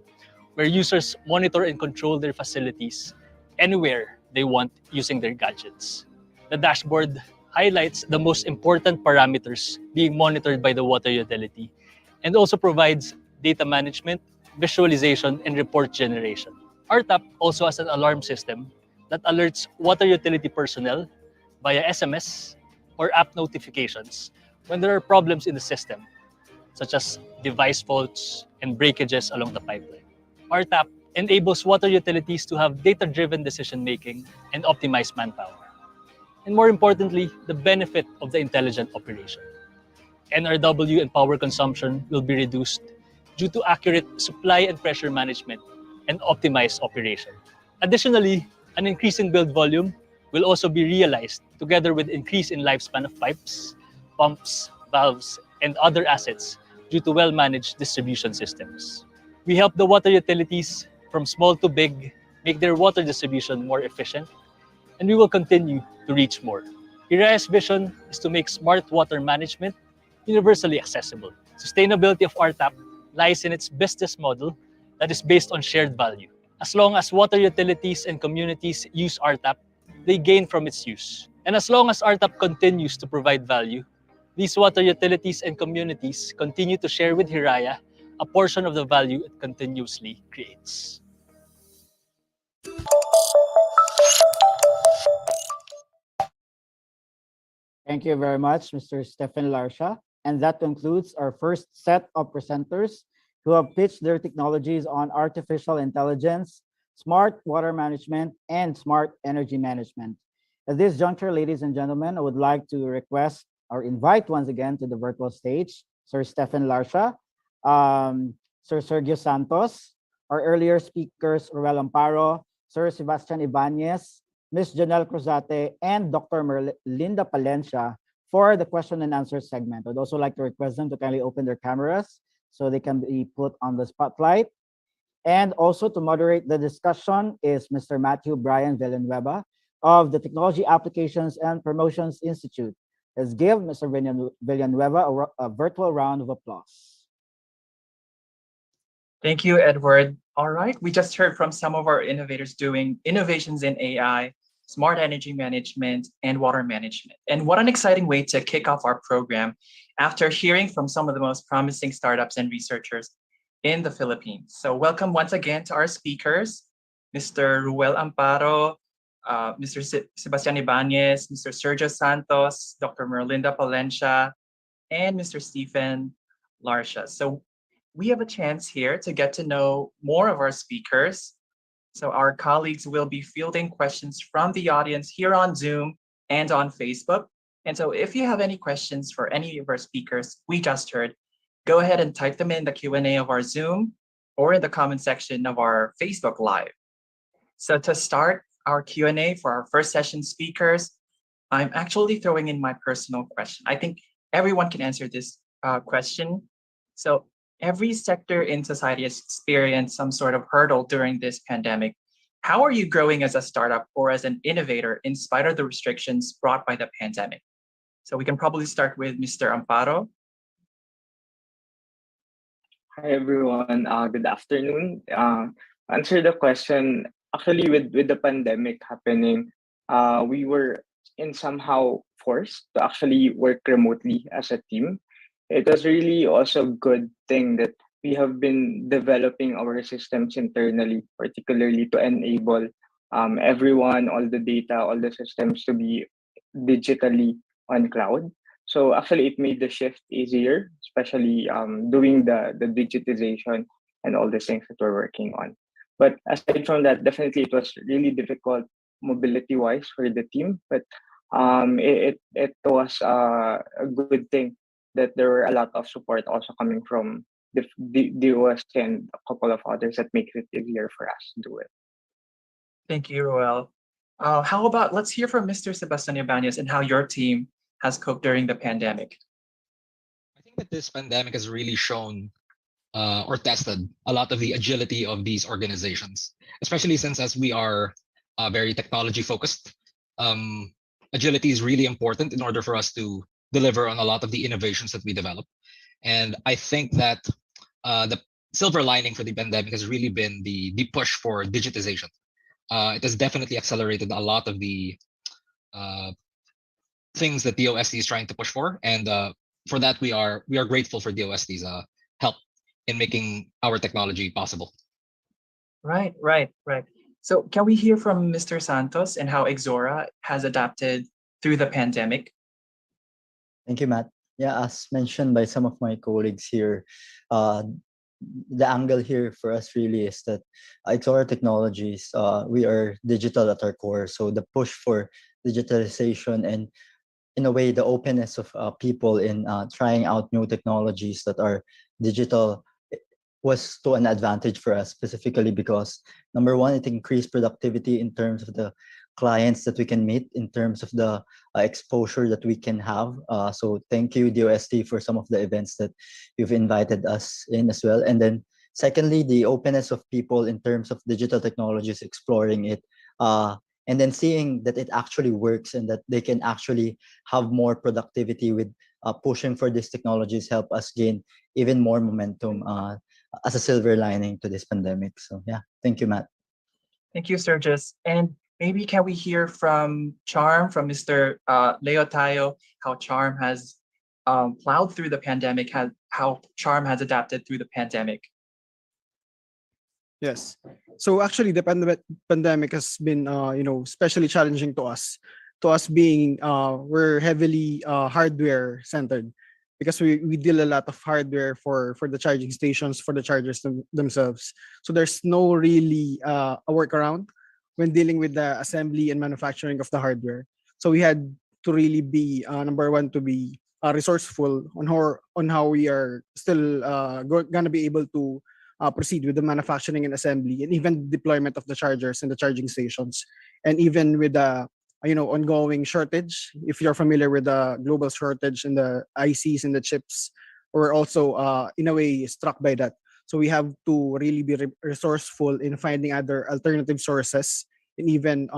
where users monitor and control their facilities anywhere they want using their gadgets. The dashboard highlights the most important parameters being monitored by the water utility and also provides data management, visualization, and report generation. RTAP also has an alarm system that alerts water utility personnel via SMS or app notifications when there are problems in the system, such as device faults and breakages along the pipeline. RTAP enables water utilities to have data-driven decision-making and optimized manpower. And more importantly, the benefit of the intelligent operation. NRW and power consumption will be reduced due to accurate supply and pressure management and optimized operation. Additionally, an increase in build volume will also be realized together with increase in lifespan of pipes, pumps, valves, and other assets due to well-managed distribution systems. We help the water utilities from small to big make their water distribution more efficient, and we will continue to reach more. Hiraya's vision is to make smart water management universally accessible. Sustainability of RTAP lies in its business model that is based on shared value. As long as water utilities and communities use RTAP, they gain from its use. And as long as RTAP continues to provide value, these water utilities and communities continue to share with Hiraya a portion of the value it continuously creates. Thank you very much, Mr. Stephen Larsha. And that concludes our first set of presenters who have pitched their technologies on artificial intelligence, smart water management, and smart energy management. At this juncture, ladies and gentlemen, I would like to request or invite once again to the virtual stage Sir Stephen Larsha, Sir Sergio Santos, our earlier speakers, Ruel Amparo, Sir Sebastian Ibanez, Ms. Janelle Cruzate, and Dr. Linda Palencia for the question and answer segment. I'd also like to request them to kindly open their cameras so they can be put on the spotlight. And also to moderate the discussion is Mr. Matthew Brian Villanueva of the Technology Applications and Promotions Institute. Let's give Mr. Villanueva a virtual round of applause. Thank you, Edward. All right, we just heard from some of our innovators doing innovations in AI, smart energy management, and water management. And what an exciting way to kick off our program after hearing from some of the most promising startups and researchers in the Philippines. So welcome once again to our speakers, Mr. Ruel Amparo, Mr. Sebastian Ibanez, Mr. Sergio Santos, Dr. Merlinda Palencia, and Mr. Stephen Larsha. So we have a chance here to get to know more of our speakers. So our colleagues will be fielding questions from the audience here on Zoom and on Facebook. And so if you have any questions for any of our speakers we just heard, go ahead and type them in the Q&A of our Zoom or in the comment section of our Facebook Live. So to start our Q&A for our first session speakers, I'm actually throwing in my personal question. I think everyone can answer this question. So every sector in society has experienced some sort of hurdle during this pandemic. How are you growing as a startup or as an innovator in spite of the restrictions brought by the pandemic? So we can probably start with Mr. Amparo. Hi everyone. Good afternoon. Answer the question. Actually, with the pandemic happening, we were in somehow forced to actually work remotely as a team. It was really also a good thing that we have been developing our systems internally, particularly to enable everyone, all the data, all the systems to be digitally on cloud. So actually, it made the shift easier, especially doing the digitization and all the things that we're working on. But aside from that, definitely it was really difficult mobility-wise for the team. But it was a good thing that there were a lot of support also coming from the US and a couple of others that makes it easier for us to do it. Thank you, Roel. How about let's hear from Mr. Sebastian Ibanez and how your team has coped during the pandemic. I think that this pandemic has really shown or tested a lot of the agility of these organizations, especially since as we are very technology focused. Agility is really important in order for us to deliver on a lot of the innovations that we develop. And I think that the silver lining for the pandemic has really been the push for digitization. It has definitely accelerated a lot of the things that DOST is trying to push for, and for that we are grateful for DOST's help in making our technology possible. Right. So can we hear from Mr. Santos and how Exora has adapted through the pandemic? Thank you, Matt. Yeah, as mentioned by some of my colleagues here, the angle here for us really is that Exora Technologies, we are digital at our core. So the push for digitalization and in a way the openness of people in trying out new technologies that are digital was to an advantage for us, specifically because number one, it increased productivity in terms of the clients that we can meet, in terms of the exposure that we can have. So thank you, DOST, for some of the events that you've invited us in as well. And then secondly, the openness of people in terms of digital technologies, exploring it, and then seeing that it actually works and that they can actually have more productivity with pushing for these technologies, help us gain even more momentum as a silver lining to this pandemic. So yeah, thank you, Matt. Thank you, Sturgis. And maybe can we hear from Charm, from Mr. Leo Tayo, how Charm has plowed through the pandemic, how Charm has adapted through the pandemic? Yes. So actually, the pandemic has been, especially challenging to us. To us being, we're heavily hardware centered because we deal a lot of hardware for the charging stations, for the chargers themselves. So there's no really a workaround when dealing with the assembly and manufacturing of the hardware. So we had to really be number one, to be resourceful on how we are still gonna be able to proceed with the manufacturing and assembly, and even deployment of the chargers and the charging stations, and even with the ongoing shortage. If you're familiar with the global shortage in the ICs and the chips, we're also in a way struck by that. So we have to really be resourceful in finding other alternative sources, and even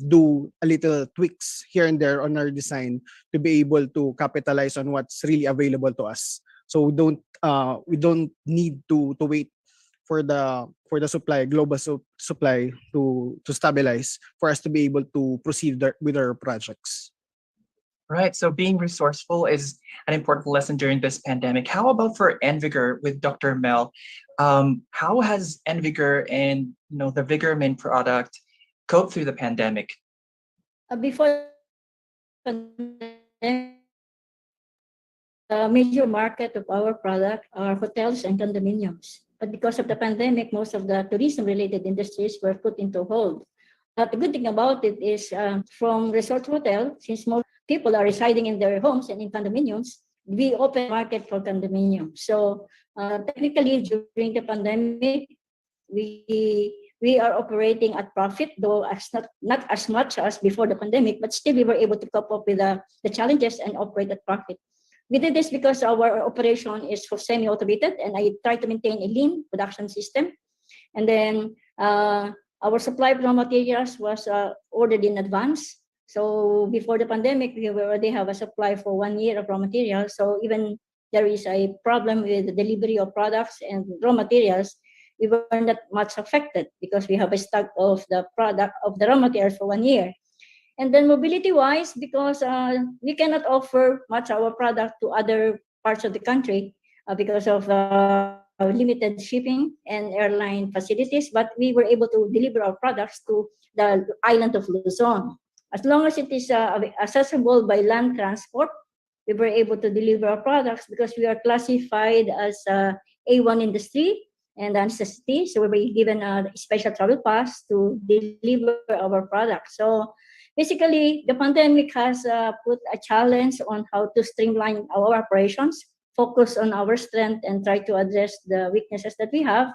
do a little tweaks here and there on our design to be able to capitalize on what's really available to us. So we don't need to wait for the supply, global supply to stabilize for us to be able to proceed with our projects. Right. So being resourceful is an important lesson during this pandemic. How about for Envigor with Dr. Mel? How has Envigor and the Vigor main product cope through the pandemic? Before the major market of our product are hotels and condominiums. But because of the pandemic, most of the tourism-related industries were put into hold. But the good thing about it is from resort hotel, since most people are residing in their homes and in condominiums, we open market for condominiums. So technically, during the pandemic, we are operating at profit, though not as much as before the pandemic, but still we were able to cope up with the challenges and operate at profit. We did this because our operation is semi-automated, and I try to maintain a lean production system. And then our supply of raw materials was ordered in advance. So before the pandemic, we already have a supply for 1 year of raw materials. So even there is a problem with the delivery of products and raw materials, we were not much affected because we have a stock of the raw materials for 1 year. And then mobility-wise, because we cannot offer much our product to other parts of the country because of limited shipping and airline facilities, but we were able to deliver our products to the island of Luzon. As long as it is accessible by land transport, we were able to deliver our products because we are classified as A1 industry and a necessity. So we were given a special travel pass to deliver our products. So basically, the pandemic has put a challenge on how to streamline our operations, focus on our strength, and try to address the weaknesses that we have.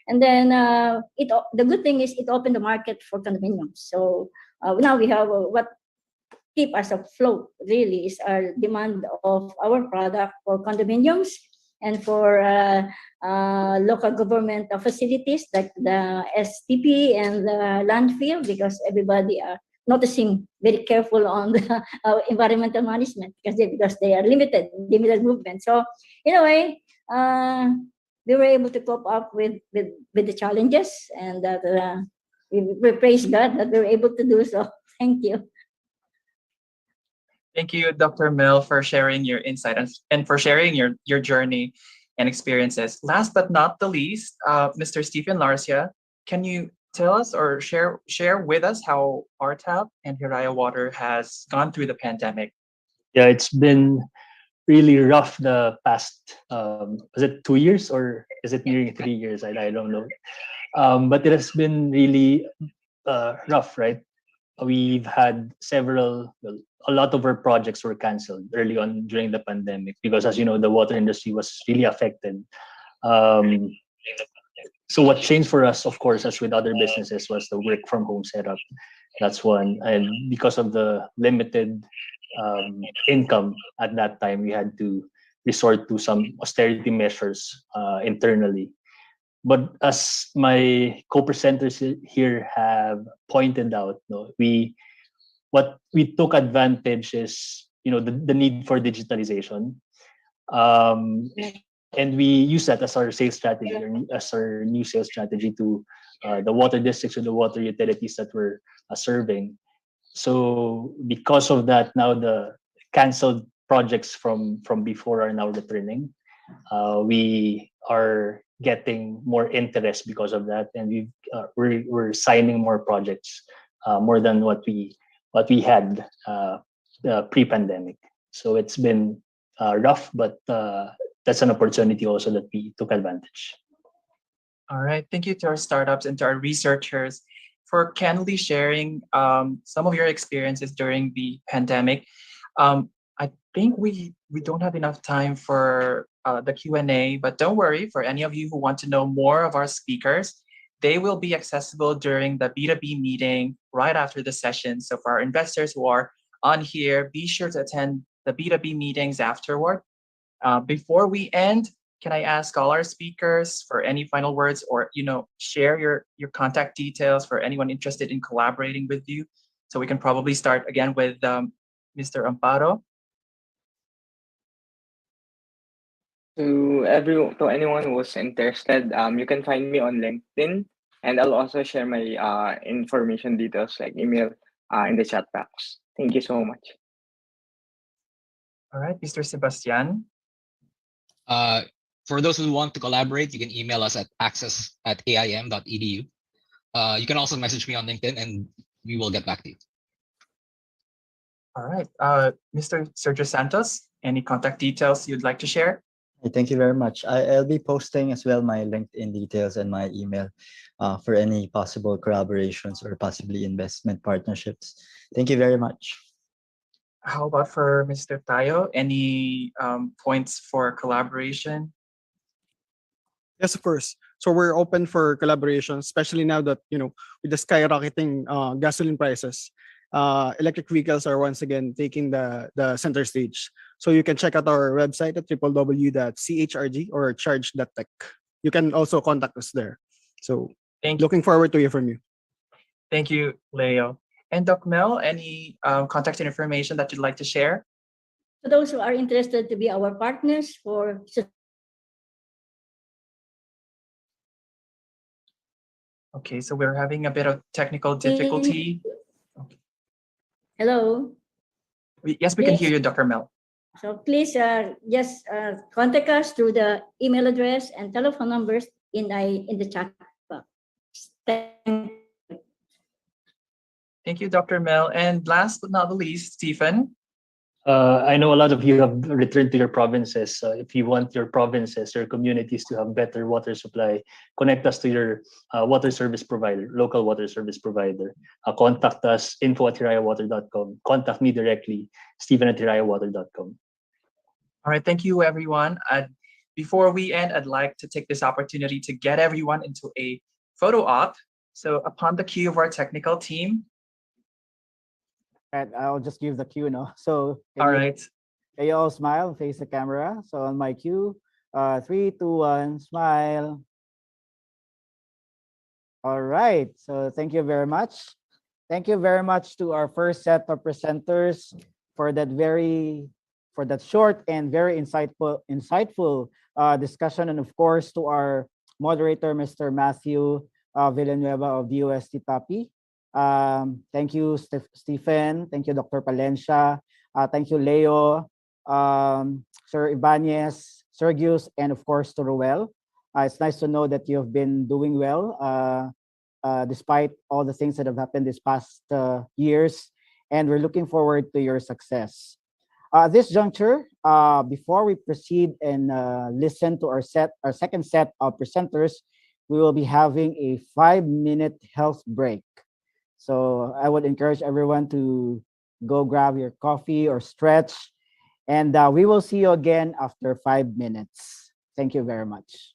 And then the good thing is it opened the market for condominiums. So now we have what keep us afloat really is our demand of our product for condominiums and for local government facilities like the STP and the landfill, because everybody are noticing very careful on the environmental management because they are limited movement. So in a way, we were able to cope up with the challenges, and that we praise God that we were able to do so. Thank you. Thank you, Dr. Mel, for sharing your insight and for sharing your journey and experiences. Last but not the least, Mr. Stephen Larcia, can you tell us or share with us how RTAP and Hiraya Water has gone through the pandemic? Yeah, it's been really rough the past, was it 2 years or is it nearing 3 years? I don't know. But it has been really rough, right? We've had a lot of our projects were canceled early on during the pandemic because, as you know, the water industry was really affected. So what changed for us, of course, as with other businesses, was the work from home setup. That's one. And because of the limited income at that time, we had to resort to some austerity measures internally. But as my co-presenters here have pointed out, no, what we took advantage is the need for digitalization, and we use that as our sales strategy, or as our new sales strategy to the water districts or the water utilities that we're serving. So because of that, now the canceled projects from before are now returning. We are getting more interest because of that, and we're signing more projects, more than what we had pre-pandemic. So it's been rough, but that's an opportunity also that we took advantage. All right. Thank you to our startups and to our researchers for candidly sharing some of your experiences during the pandemic. I think we don't have enough time for the Q&A, but don't worry, for any of you who want to know more of our speakers, they will be accessible during the B2B meeting right after the session. So for our investors who are on here, be sure to attend the B2B meetings afterward. Before we end, can I ask all our speakers for any final words, or share your contact details for anyone interested in collaborating with you? So we can probably start again with Mr. Amparo. To anyone who's interested, you can find me on LinkedIn, and I'll also share my information details like email in the chat box. Thank you so much. All right, Mr. Sebastian. For those who want to collaborate, you can email us at access@aim.edu. You can also message me on LinkedIn, and we will get back to you. All right, Mr. Sergio Santos, any contact details you'd like to share? Thank you very much. I'll be posting as well my LinkedIn details and my email for any possible collaborations or possibly investment partnerships. Thank you very much. How about for Mr. Tayo? Any points for collaboration? Yes, of course. So we're open for collaboration, especially now that, with the skyrocketing gasoline prices, electric vehicles are once again taking the center stage. So you can check out our website at www.chrg or charge.tech. You can also contact us there. So looking forward to hear from you. Thank you, Leo. And Doc Mel, any contact information that you'd like to share? For those who are interested to be our partners for Okay, so we're having a bit of technical difficulty. Hello. Yes, we can hear you, Dr. Mel. So please just contact us through the email address and telephone numbers in the chat box. Thank you, Dr. Mel. And last but not the least, Stephen. I know a lot of you have returned to your provinces. If you want your provinces, your communities to have better water supply, connect us to your water service provider, local water service provider. Contact us, info@hirayawater.com. Contact me directly, Stephen@hirayawater.com. All right, thank you, everyone. Before we end, I'd like to take this opportunity to get everyone into a photo op. So upon the cue of our technical team. And I'll just give the cue now. So all right. Can you all smile, face the camera? So on my cue, 3, 2, 1, smile. All right. So thank you very much. Thank you very much to our first set of presenters for that short and very insightful discussion, and of course to our moderator, Mr. Matthew Villanueva of DOST TAPI. Thank you, Stephen. Thank you, Dr. Palencia. Thank you, Leo, Sir Ibanez, Sergius, and of course to Ruel. It's nice to know that you've been doing well despite all the things that have happened this past years, and we're looking forward to your success. This juncture, before we proceed and listen to our second set of presenters, we will be having a 5-minute health break. So I would encourage everyone to go grab your coffee or stretch, and we will see you again after 5 minutes. Thank you very much.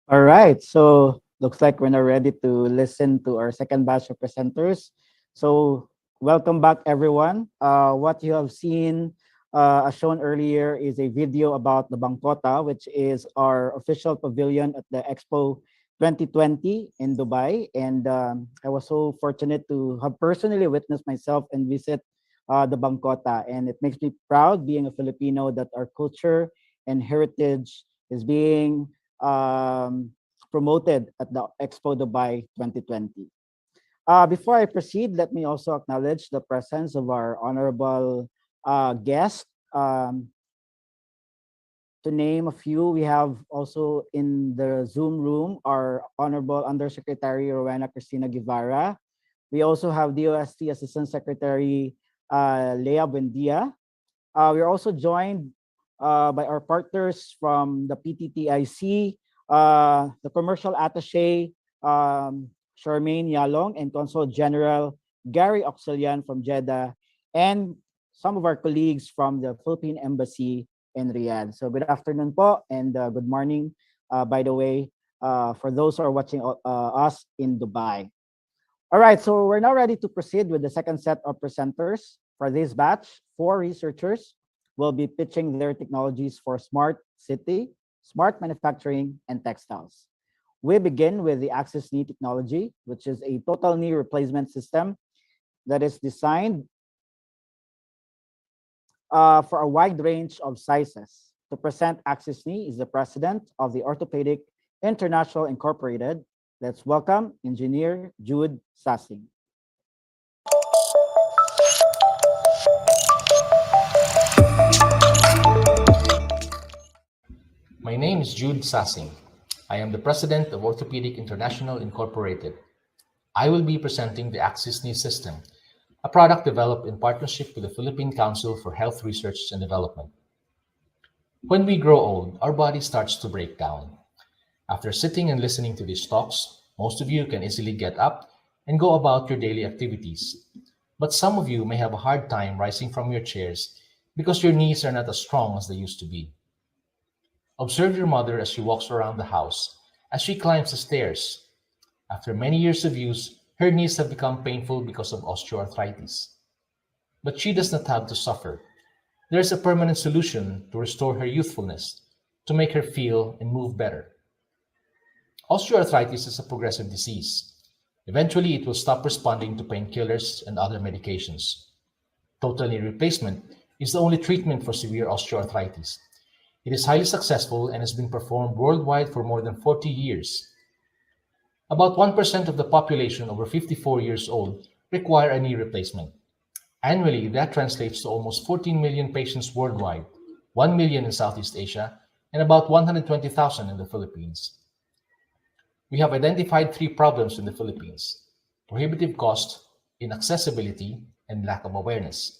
All right, so looks like we're now ready to listen to our second batch of presenters. So welcome back, everyone. What you have seen, as shown earlier, is a video about the Bangkota, which is our official pavilion at the Expo 2020 in Dubai. And I was so fortunate to have personally witnessed myself and visit the Bangkota. And it makes me proud being a Filipino that our culture and heritage is being um, promoted at the Expo Dubai 2020. Before I proceed, let me also acknowledge the presence of our honorable guest. To name a few, we have also in the Zoom room our Honorable Undersecretary Rowena Cristina Guevara. We also have DOST Assistant Secretary Lea Buendia. We're also joined by our partners from the PTTIC, the Commercial Attaché, Charmaine Yalong, and Consul General Gary Oxelian from Jeddah, and some of our colleagues from the Philippine Embassy in Riyadh. So good afternoon po and good morning, by the way, for those who are watching us in Dubai. All right, so we're now ready to proceed with the second set of presenters. For this batch, four researchers will be pitching their technologies for smart city, smart manufacturing, and textiles. We begin with the Access Knee technology, which is a total knee replacement system that is designed for a wide range of sizes. To present Access Knee is the president of the Orthopedic International Incorporated. Let's welcome Engineer Jude Sassing. My name is Jude Sassing. I am the president of Orthopedic International Incorporated. I will be presenting the Access Knee System, a product developed in partnership with the Philippine Council for Health Research and Development. When we grow old, our body starts to break down. After sitting and listening to these talks, most of you can easily get up and go about your daily activities. But some of you may have a hard time rising from your chairs because your knees are not as strong as they used to be. Observe your mother as she walks around the house, as she climbs the stairs. After many years of use, her knees have become painful because of osteoarthritis. But she does not have to suffer. There is a permanent solution to restore her youthfulness, to make her feel and move better. Osteoarthritis is a progressive disease. Eventually, it will stop responding to painkillers and other medications. Total knee replacement is the only treatment for severe osteoarthritis. It is highly successful and has been performed worldwide for more than 40 years. About 1% of the population over 54 years old require a knee replacement. Annually, that translates to almost 14 million patients worldwide, 1 million in Southeast Asia, and about 120,000 in the Philippines. We have identified three problems in the Philippines: prohibitive cost, inaccessibility, and lack of awareness.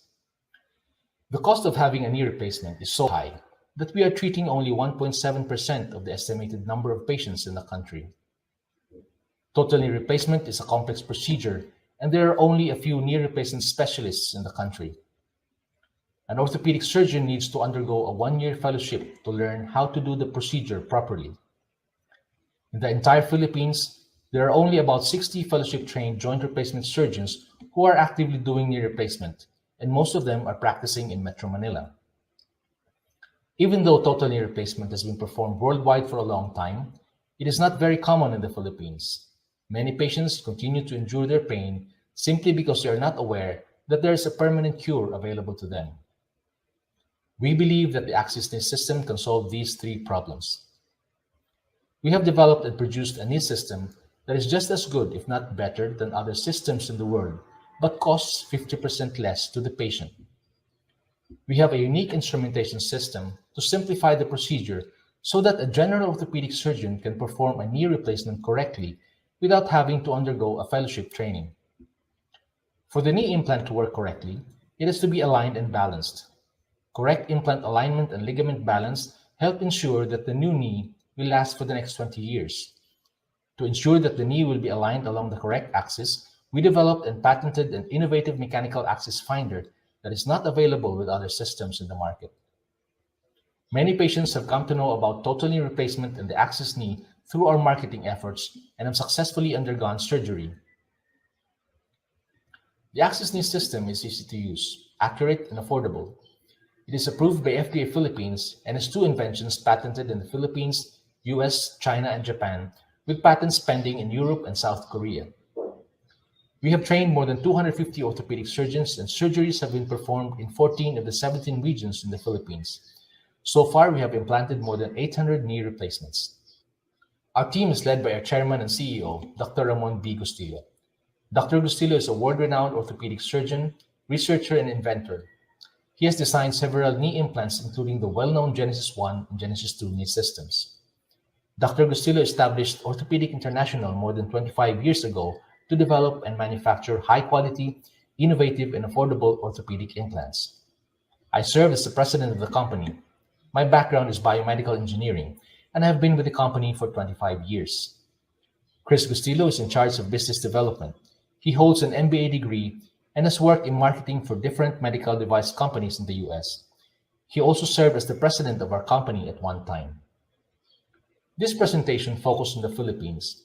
The cost of having a knee replacement is so high that we are treating only 1.7% of the estimated number of patients in the country. Total knee replacement is a complex procedure, and there are only a few knee replacement specialists in the country. An orthopedic surgeon needs to undergo a 1-year fellowship to learn how to do the procedure properly. In the entire Philippines, there are only about 60 fellowship-trained joint replacement surgeons who are actively doing knee replacement, and most of them are practicing in Metro Manila. Even though total knee replacement has been performed worldwide for a long time, it is not very common in the Philippines. Many patients continue to endure their pain simply because they are not aware that there is a permanent cure available to them. We believe that the Access Knee system can solve these three problems. We have developed and produced a knee system that is just as good, if not better, than other systems in the world, but costs 50% less to the patient. We have a unique instrumentation system to simplify the procedure so that a general orthopedic surgeon can perform a knee replacement correctly without having to undergo a fellowship training. For the knee implant to work correctly, it has to be aligned and balanced. Correct implant alignment and ligament balance help ensure that the new knee will last for the next 20 years. To ensure that the knee will be aligned along the correct axis, we developed and patented an innovative mechanical axis finder that is not available with other systems in the market. Many patients have come to know about total knee replacement and the Access Knee through our marketing efforts and have successfully undergone surgery. The Access Knee system is easy to use, accurate, and affordable. It is approved by FDA Philippines and has 2 inventions patented in the Philippines, US, China, and Japan, with patents pending in Europe and South Korea. We have trained more than 250 orthopedic surgeons, and surgeries have been performed in 14 of the 17 regions in the Philippines. So far, we have implanted more than 800 knee replacements. Our team is led by our chairman and CEO, Dr. Ramon B. Gustillo. Dr. Gustillo is a world-renowned orthopedic surgeon, researcher, and inventor. He has designed several knee implants, including the well-known Genesis 1 and Genesis 2 knee systems. Dr. Gustillo established Orthopedic International more than 25 years ago to develop and manufacture high-quality, innovative, and affordable orthopedic implants. I serve as the president of the company. My background is biomedical engineering, and I have been with the company for 25 years. Chris Gustillo is in charge of business development. He holds an MBA degree and has worked in marketing for different medical device companies in the US. He also served as the president of our company at one time. This presentation focused on the Philippines.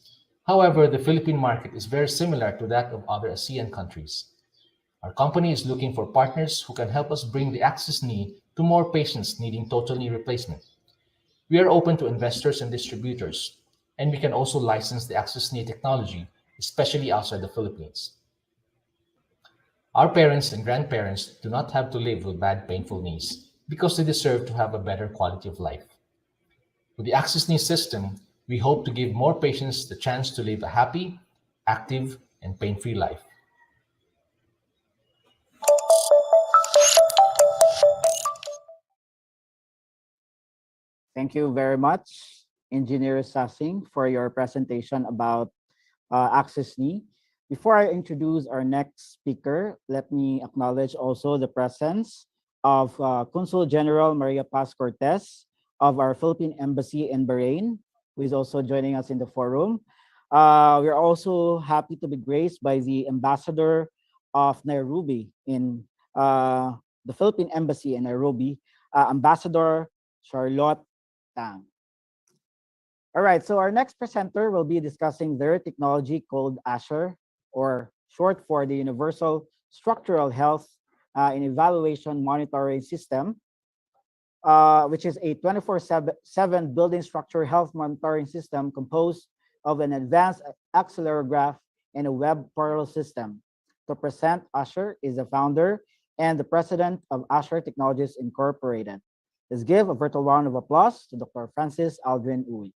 However, the Philippine market is very similar to that of other ASEAN countries. Our company is looking for partners who can help us bring the access knee to more patients needing total knee replacement. We are open to investors and distributors, and we can also license the access knee technology, especially outside the Philippines. Our parents and grandparents do not have to live with bad, painful knees because they deserve to have a better quality of life. With the access knee system, we hope to give more patients the chance to live a happy, active, and pain-free life. Thank you very much, Engineer Sassing, for your presentation about Access Knee. Before I introduce our next speaker, let me acknowledge also the presence of Consul General Maria Paz Cortez of our Philippine Embassy in Bahrain, who is also joining us in the forum. We're also happy to be graced by the Ambassador of Nairobi in the Philippine Embassy in Nairobi, Ambassador Charlotte Tang. All right, so our next presenter will be discussing their technology called ASHER, or short for the Universal Structural Health and Evaluation Monitoring System, which is a 24/7 building structure health monitoring system composed of an advanced accelegraph and a web portal system. To present ASHER is the founder and the president of ASHER Technologies Incorporated. Let's give a virtual round of applause to Dr. Francis Aldrin Uy.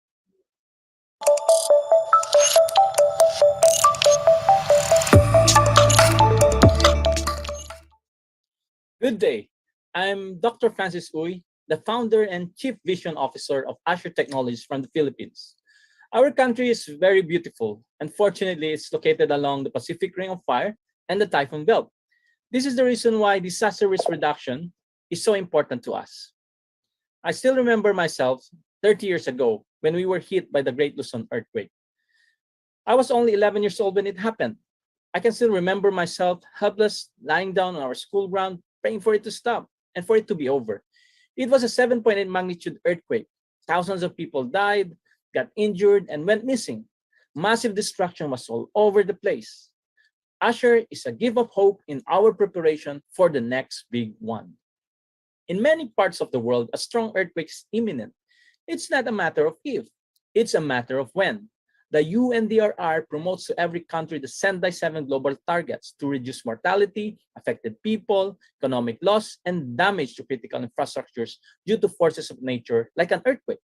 Good day. I'm Dr. Francis Uy, the founder and Chief Vision Officer of ASHER Technologies from the Philippines. Our country is very beautiful. Unfortunately, it's located along the Pacific Ring of Fire and the Typhoon Belt. This is the reason why disaster risk reduction is so important to us. I still remember myself 30 years ago when we were hit by the Great Luzon earthquake. I was only 11 years old when it happened. I can still remember myself helpless, lying down on our school ground, praying for it to stop and for it to be over. It was a 7.8 magnitude earthquake. Thousands of people died, got injured, and went missing. Massive destruction was all over the place. ASHER is a gift of hope in our preparation for the next big one. In many parts of the world, a strong earthquake is imminent. It's not a matter of if, it's a matter of when. The UNDRR promotes to every country the 7x7 global targets to reduce mortality, affected people, economic loss, and damage to critical infrastructures due to forces of nature like an earthquake.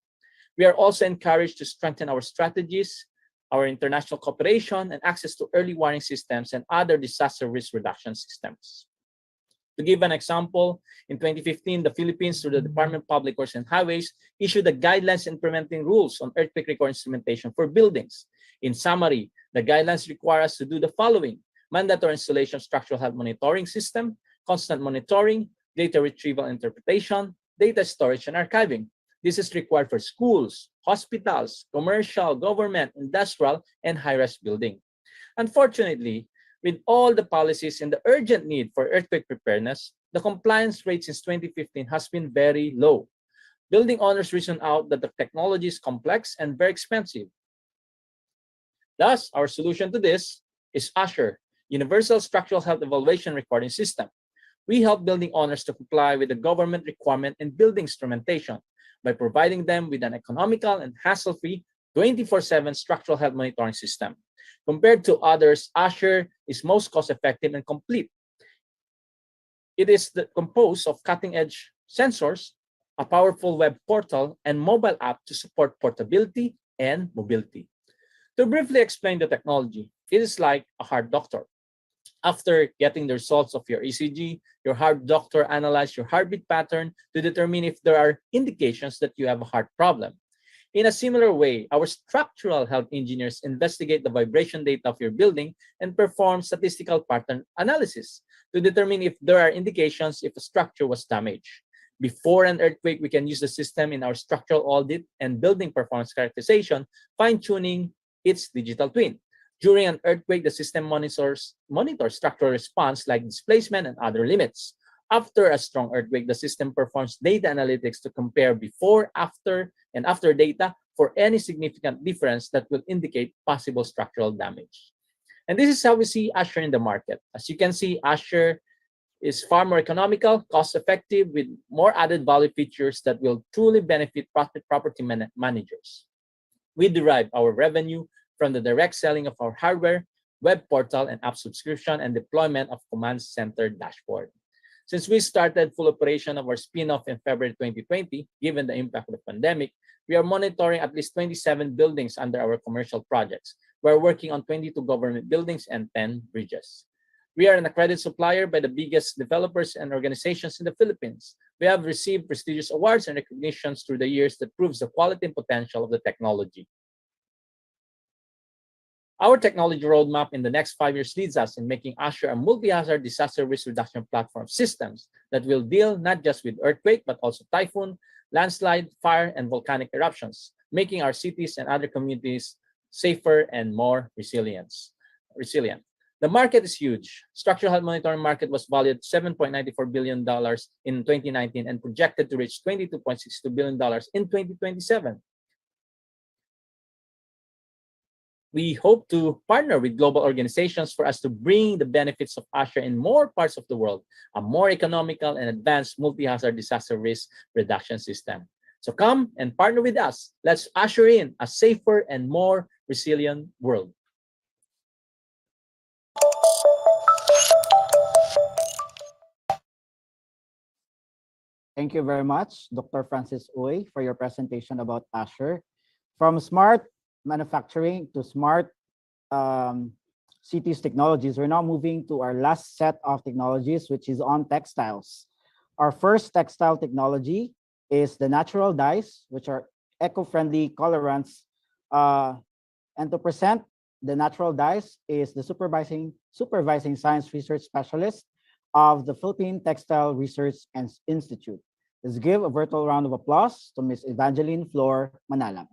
We are also encouraged to strengthen our strategies, our international cooperation, and access to early warning systems and other disaster risk reduction systems. To give an example, in 2015, the Philippines, through the Department of Public Works and Highways, issued the guidelines implementing rules on earthquake record instrumentation for buildings. In summary, the guidelines require us to do the following: mandatory installation of structural health monitoring system, constant monitoring, data retrieval and interpretation, data storage and archiving. This is required for schools, hospitals, commercial, government, industrial, and high-rise building. Unfortunately, with all the policies and the urgent need for earthquake preparedness, the compliance rate since 2015 has been very low. Building owners reason out that the technology is complex and very expensive. Thus, our solution to this is ASHER, Universal Structural Health Evaluation Recording System. We help building owners to comply with the government requirement in building instrumentation by providing them with an economical and hassle-free 24/7 structural health monitoring system. Compared to others, ASHER is most cost-effective and complete. It is composed of cutting-edge sensors, a powerful web portal, and mobile app to support portability and mobility. To briefly explain the technology, it is like a heart doctor. After getting the results of your ECG, your heart doctor analyzes your heartbeat pattern to determine if there are indications that you have a heart problem. In a similar way, our structural health engineers investigate the vibration data of your building and perform statistical pattern analysis to determine if there are indications if a structure was damaged. Before an earthquake, we can use the system in our structural audit and building performance characterization, fine-tuning its digital twin. During an earthquake, the system monitors structural response like displacement and other limits. After a strong earthquake, the system performs data analytics to compare before, after, and after data for any significant difference that will indicate possible structural damage. And this is how we see Azure in the market. As you can see, Azure is far more economical, cost-effective, with more added value features that will truly benefit property managers. We derive our revenue from the direct selling of our hardware, web portal, and app subscription and deployment of Command Center dashboard. Since we started full operation of our spin-off in February 2020, given the impact of the pandemic, we are monitoring at least 27 buildings under our commercial projects. We're working on 22 government buildings and 10 bridges. We are an accredited supplier by the biggest developers and organizations in the Philippines. We have received prestigious awards and recognitions through the years that proves the quality and potential of the technology. Our technology roadmap in the next 5 years leads us in making Azure a multi-hazard disaster risk reduction platform systems that will deal not just with earthquake, but also typhoon, landslide, fire, and volcanic eruptions, making our cities and other communities safer and more resilient. The market is huge. Structural health monitoring market was valued $7.94 billion in 2019 and projected to reach $22.62 billion in 2027. We hope to partner with global organizations for us to bring the benefits of Azure in more parts of the world, a more economical and advanced multi-hazard disaster risk reduction system. So come and partner with us. Let's usher in a safer and more resilient world. Thank you very much, Dr. Francis Uy, for your presentation about Azure. From smart manufacturing to smart cities technologies, we're now moving to our last set of technologies, which is on textiles. Our first textile technology is the natural dyes, which are eco-friendly colorants. And to present the natural dyes is the supervising science research specialist of the Philippine Textile Research Institute. Let's give a virtual round of applause to Ms. Evangeline Flor Manalang.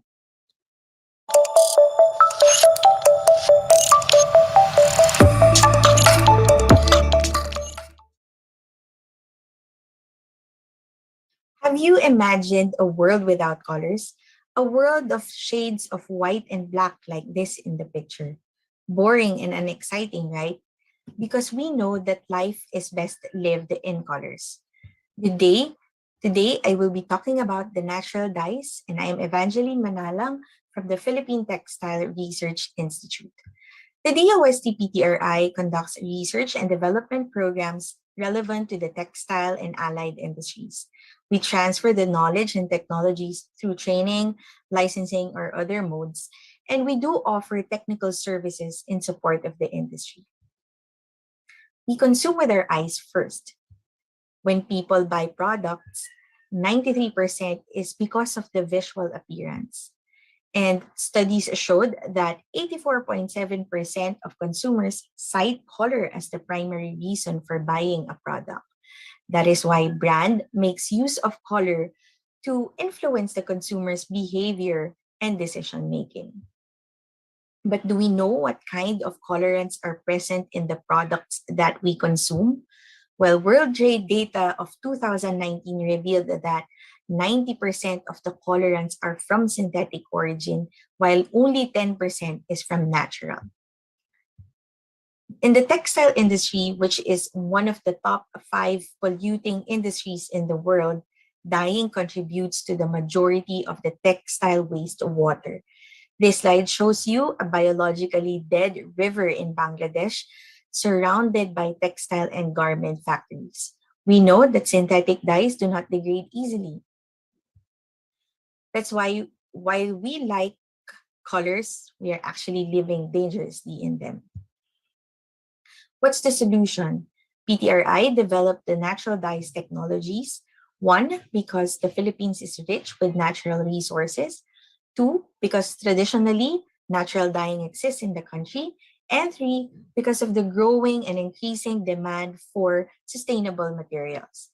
Have you imagined a world without colors? A world of shades of white and black like this in the picture. Boring and unexciting, right? Because we know that life is best lived in colors. Today I will be talking about the natural dyes, and I am Evangeline Manalang from the Philippine Textile Research Institute. The DOST-PTRI conducts research and development programs relevant to the textile and allied industries. We transfer the knowledge and technologies through training, licensing, or other modes, and we do offer technical services in support of the industry. We consume with our eyes first. When people buy products, 93% is because of the visual appearance. And studies showed that 84.7% of consumers cite color as the primary reason for buying a product. That is why brand makes use of color to influence the consumer's behavior and decision making. But do we know what kind of colorants are present in the products that we consume? Well, World Trade data of 2019 revealed that 90% of the colorants are from synthetic origin, while only 10% is from natural. In the textile industry, which is one of the top 5 polluting industries in the world, dyeing contributes to the majority of the textile waste water. This slide shows you a biologically dead river in Bangladesh, surrounded by textile and garment factories. We know that synthetic dyes do not degrade easily. That's why while we like colors, we are actually living dangerously in them. What's the solution? PTRI developed the natural dyes technologies. 1, because the Philippines is rich with natural resources. 2, because traditionally, natural dyeing exists in the country. And 3, because of the growing and increasing demand for sustainable materials.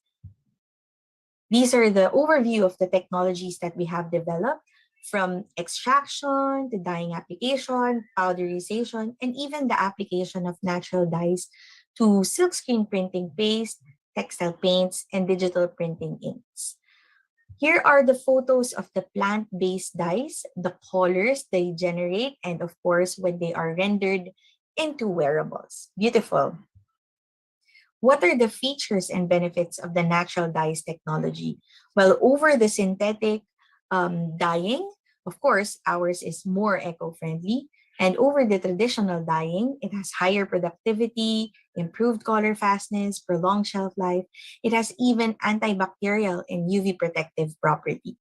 These are the overview of the technologies that we have developed. from extraction to dyeing application, powderization, and even the application of natural dyes to silkscreen printing paste, textile paints, and digital printing inks. Here are the photos of the plant-based dyes, the colors they generate, and of course, when they are rendered into wearables. Beautiful. What are the features and benefits of the natural dyes technology? Well, over the synthetic dyeing, of course, ours is more eco-friendly. And over the traditional dyeing, it has higher productivity, improved color fastness, prolonged shelf life. It has even antibacterial and UV protective property.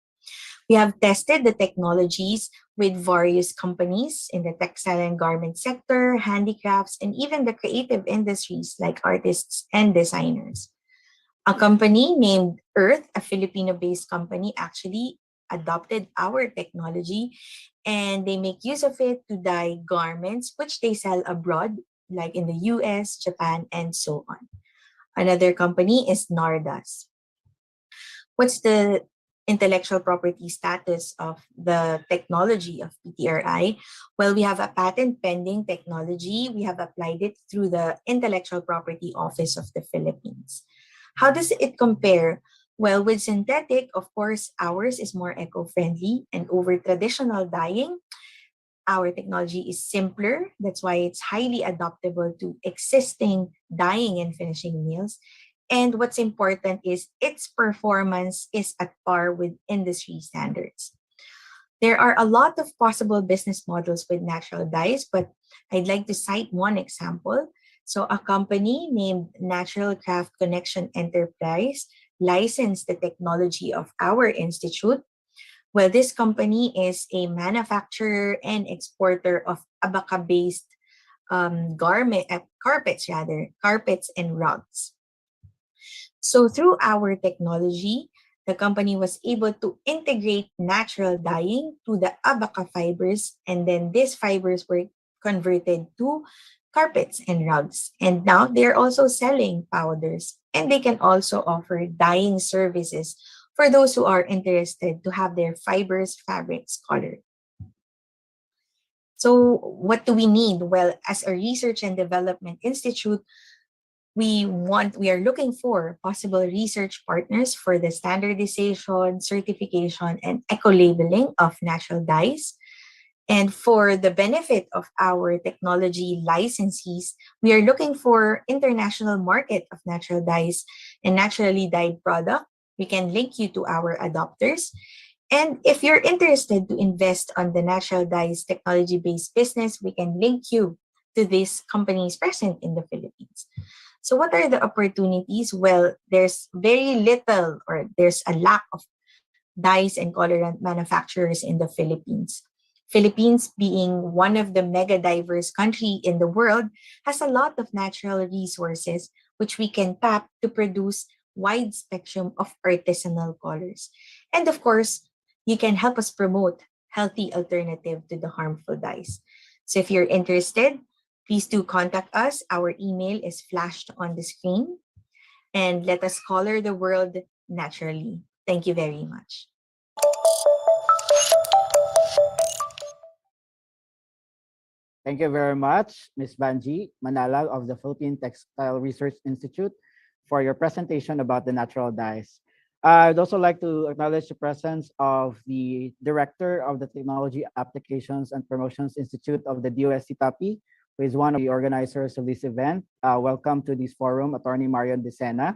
We have tested the technologies with various companies in the textile and garment sector, handicrafts, and even the creative industries like artists and designers. A company named Earth, a Filipino-based company, actually adopted our technology and they make use of it to dye garments which they sell abroad, like in the US, Japan, and so on. Another company is Nardas. What's the intellectual property status of the technology of PTRI? Well, we have a patent pending technology. We have applied it through the Intellectual Property Office of the Philippines. How does it compare? Well, with synthetic, of course, ours is more eco-friendly, and over traditional dyeing, our technology is simpler. That's why it's highly adaptable to existing dyeing and finishing mills. And what's important is its performance is at par with industry standards. There are a lot of possible business models with natural dyes, but I'd like to cite one example. So, a company named Natural Craft Connection Enterprise licensed the technology of our institute. Well, this company is a manufacturer and exporter of abaca-based carpets and rugs. So through our technology, the company was able to integrate natural dyeing to the abaca fibers, and then these fibers were converted to carpets and rugs. And now they're also selling powders, and they can also offer dyeing services for those who are interested to have their fibers, fabrics colored. So what do we need? Well, as a research and development institute, we are looking for possible research partners for the standardization, certification, and eco-labeling of natural dyes. And for the benefit of our technology licensees, we are looking for international market of natural dyes and naturally dyed product. We can link you to our adopters. And if you're interested to invest on the natural dyes technology-based business, we can link you to these companies present in the Philippines. So what are the opportunities? Well, there's very little or there's a lack of dyes and colorant manufacturers in the Philippines. Philippines, being one of the mega diverse country in the world, has a lot of natural resources which we can tap to produce wide spectrum of artisanal colors. And of course, you can help us promote healthy alternative to the harmful dyes. So if you're interested, please do contact us. Our email is flashed on the screen. And let us color the world naturally. Thank you very much. Thank you very much, Ms. Banji Manala of the Philippine Textile Research Institute for your presentation about the natural dyes. I'd also like to acknowledge the presence of the Director of the Technology Applications and Promotions Institute of the DOST TAPI, who is one of the organizers of this event. Welcome to this forum, Attorney Marion Decena.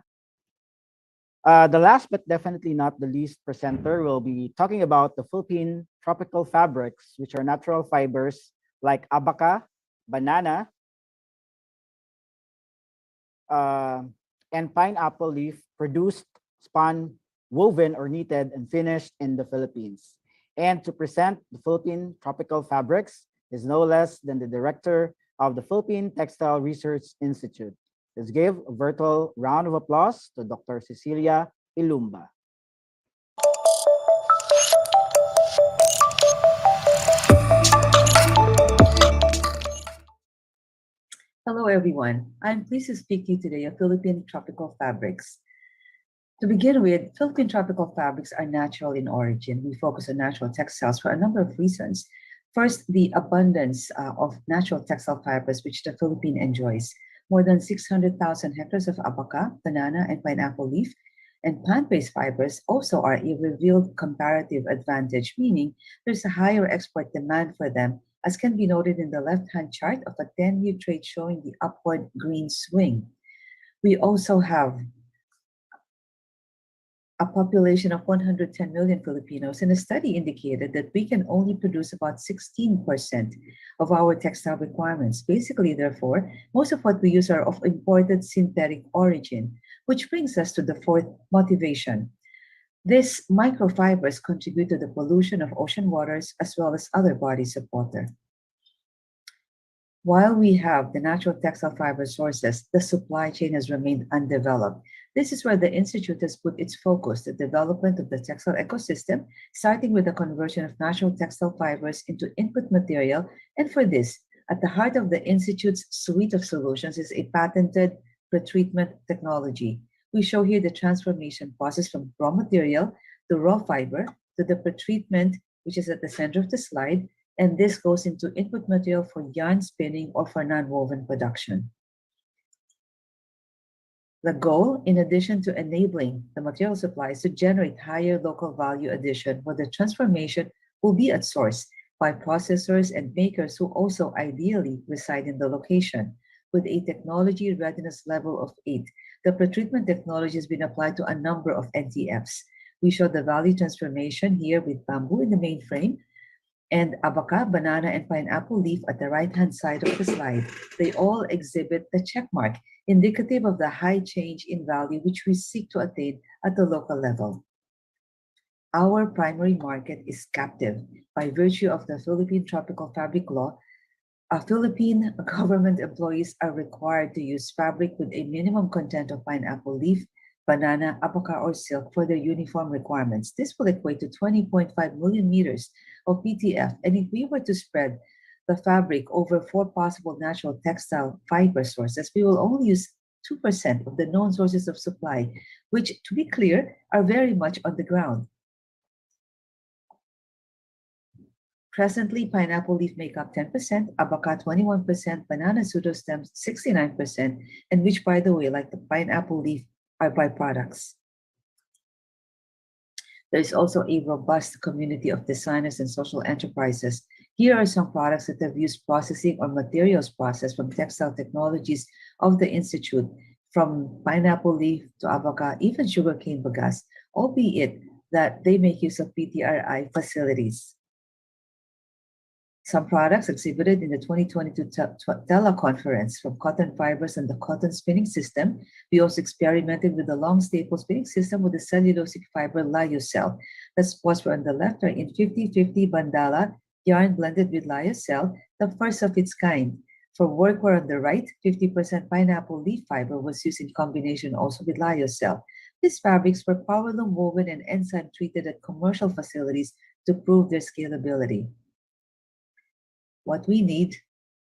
The last but definitely not the least presenter will be talking about the Philippine tropical fabrics, which are natural fibers like abaca, banana, and pineapple leaf produced, spun, woven, or knitted and finished in the Philippines. And to present the Philippine tropical fabrics is no less than the director of the Philippine Textile Research Institute. Let's give a virtual round of applause to Dr. Cecilia Ilumba. Hello, everyone. I'm pleased to speak to you today of Philippine tropical fabrics. To begin with, Philippine tropical fabrics are natural in origin. We focus on natural textiles for a number of reasons. First, the abundance of natural textile fibers which the Philippines enjoys. More than 600,000 hectares of abaca, banana, and pineapple leaf and plant-based fibers also are a revealed comparative advantage, meaning there's a higher export demand for them, as can be noted in the left-hand chart of a 10-year trade showing the upward green swing. We also have a population of 110 million Filipinos, and a study indicated that we can only produce about 16% of our textile requirements. Basically, therefore, most of what we use are of imported synthetic origin, which brings us to the fourth motivation. These microfibers contribute to the pollution of ocean waters as well as other bodies of water. While we have the natural textile fiber sources, the supply chain has remained undeveloped. This is where the Institute has put its focus, the development of the textile ecosystem, starting with the conversion of natural textile fibers into input material. And for this, at the heart of the Institute's suite of solutions is a patented pretreatment technology. We show here the transformation process from raw material to raw fiber to the pretreatment, which is at the center of the slide, and this goes into input material for yarn spinning or for non-woven production. The goal, in addition to enabling the material supply, is to generate higher local value addition where the transformation will be at source by processors and makers who also ideally reside in the location. With a technology readiness level of 8, the pretreatment technology has been applied to a number of NTFs. We show the value transformation here with bamboo in the main frame, and abaca, banana, and pineapple leaf at the right-hand side of the slide. They all exhibit the check mark, indicative of the high change in value which we seek to attain at the local level. Our primary market is captive. By virtue of the Philippine Tropical Fabric Law, Philippine government employees are required to use fabric with a minimum content of pineapple leaf, banana, abaca, or silk for their uniform requirements. This will equate to 20.5 million meters of PTF. And if we were to spread the fabric over 4 possible natural textile fiber sources, we will only use 2% of the known sources of supply, which, to be clear, are very much on the ground. Presently, pineapple leaf make up 10%, abaca 21%, banana pseudostems 69%, and which, by the way, like the pineapple leaf, are byproducts. There is also a robust community of designers and social enterprises. Here are some products that have used processing or materials processed from textile technologies of the Institute, from pineapple leaf to abaca, even sugarcane bagasse, albeit that they make use of PTRI facilities. Some products exhibited in the 2022 teleconference, from cotton fibers and the cotton spinning system. We also experimented with the long staple spinning system with the cellulosic fiber lyocell. The spots were on the left are in 50-50 bandala yarn blended with lyocell, the first of its kind. For workwear on the right, 50% pineapple leaf fiber was used in combination also with lyocell. These fabrics were power loom woven and enzyme treated at commercial facilities to prove their scalability. What we need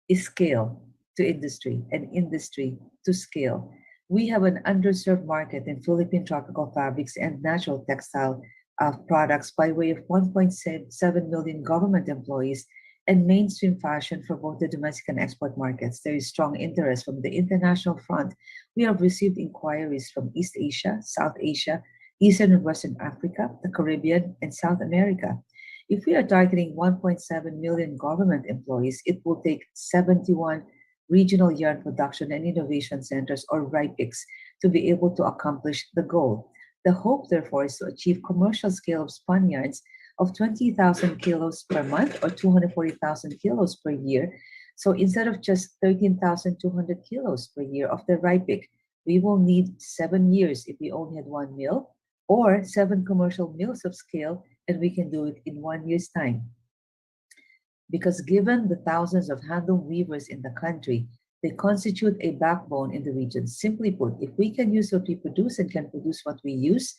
is scale to industry and industry to scale. We have an underserved market in Philippine tropical fabrics and natural textile products by way of 1.7 million government employees and mainstream fashion for both the domestic and export markets. There is strong interest from the international front. We have received inquiries from East Asia, South Asia, Eastern and Western Africa, the Caribbean, and South America. If we are targeting 1.7 million government employees, it will take 71 regional yarn production and innovation centers, or RIPICs, to be able to accomplish the goal. The hope, therefore, is to achieve commercial scale of spun yarns of 20,000 kilos per month or 240,000 kilos per year. So instead of just 13,200 kilos per year of the RIPIC, we will need 7 years if we only had 1 mill, or 7 commercial mills of scale, and we can do it in 1 year's time. Because given the thousands of handloom weavers in the country, they constitute a backbone in the region. Simply put, if we can use what we produce and can produce what we use,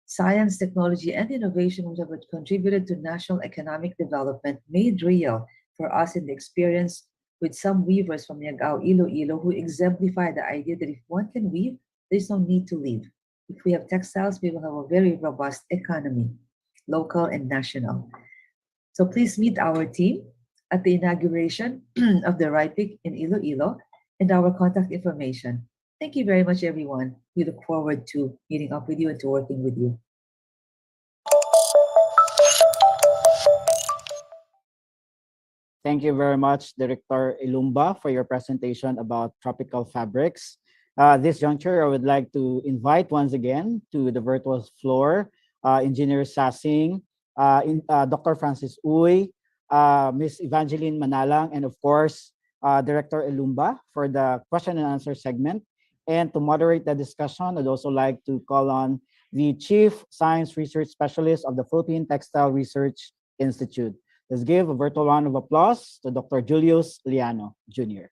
science, technology, and innovation would have contributed to national economic development made real for us in the experience with some weavers from Yagao, Iloilo, who exemplify the idea that if one can weave, there's no need to leave. If we have textiles, we will have a very robust economy, local and national. So please meet our team at the inauguration of the RIPIC in Iloilo and our contact information. Thank you very much, everyone. We look forward to meeting up with you and to working with you. Thank you very much, Director Ilumba, for your presentation about tropical fabrics. This juncture, I would like to invite once again to the virtual floor, Engineer Sassing, Dr. Francis Uy, Ms. Evangeline Manalang, and of course, Director Ilumba for the question and answer segment. And to moderate the discussion, I'd also like to call on the Chief Science Research Specialist of the Philippine Textile Research Institute. Let's give a virtual round of applause to Dr. Julius Liano, Jr.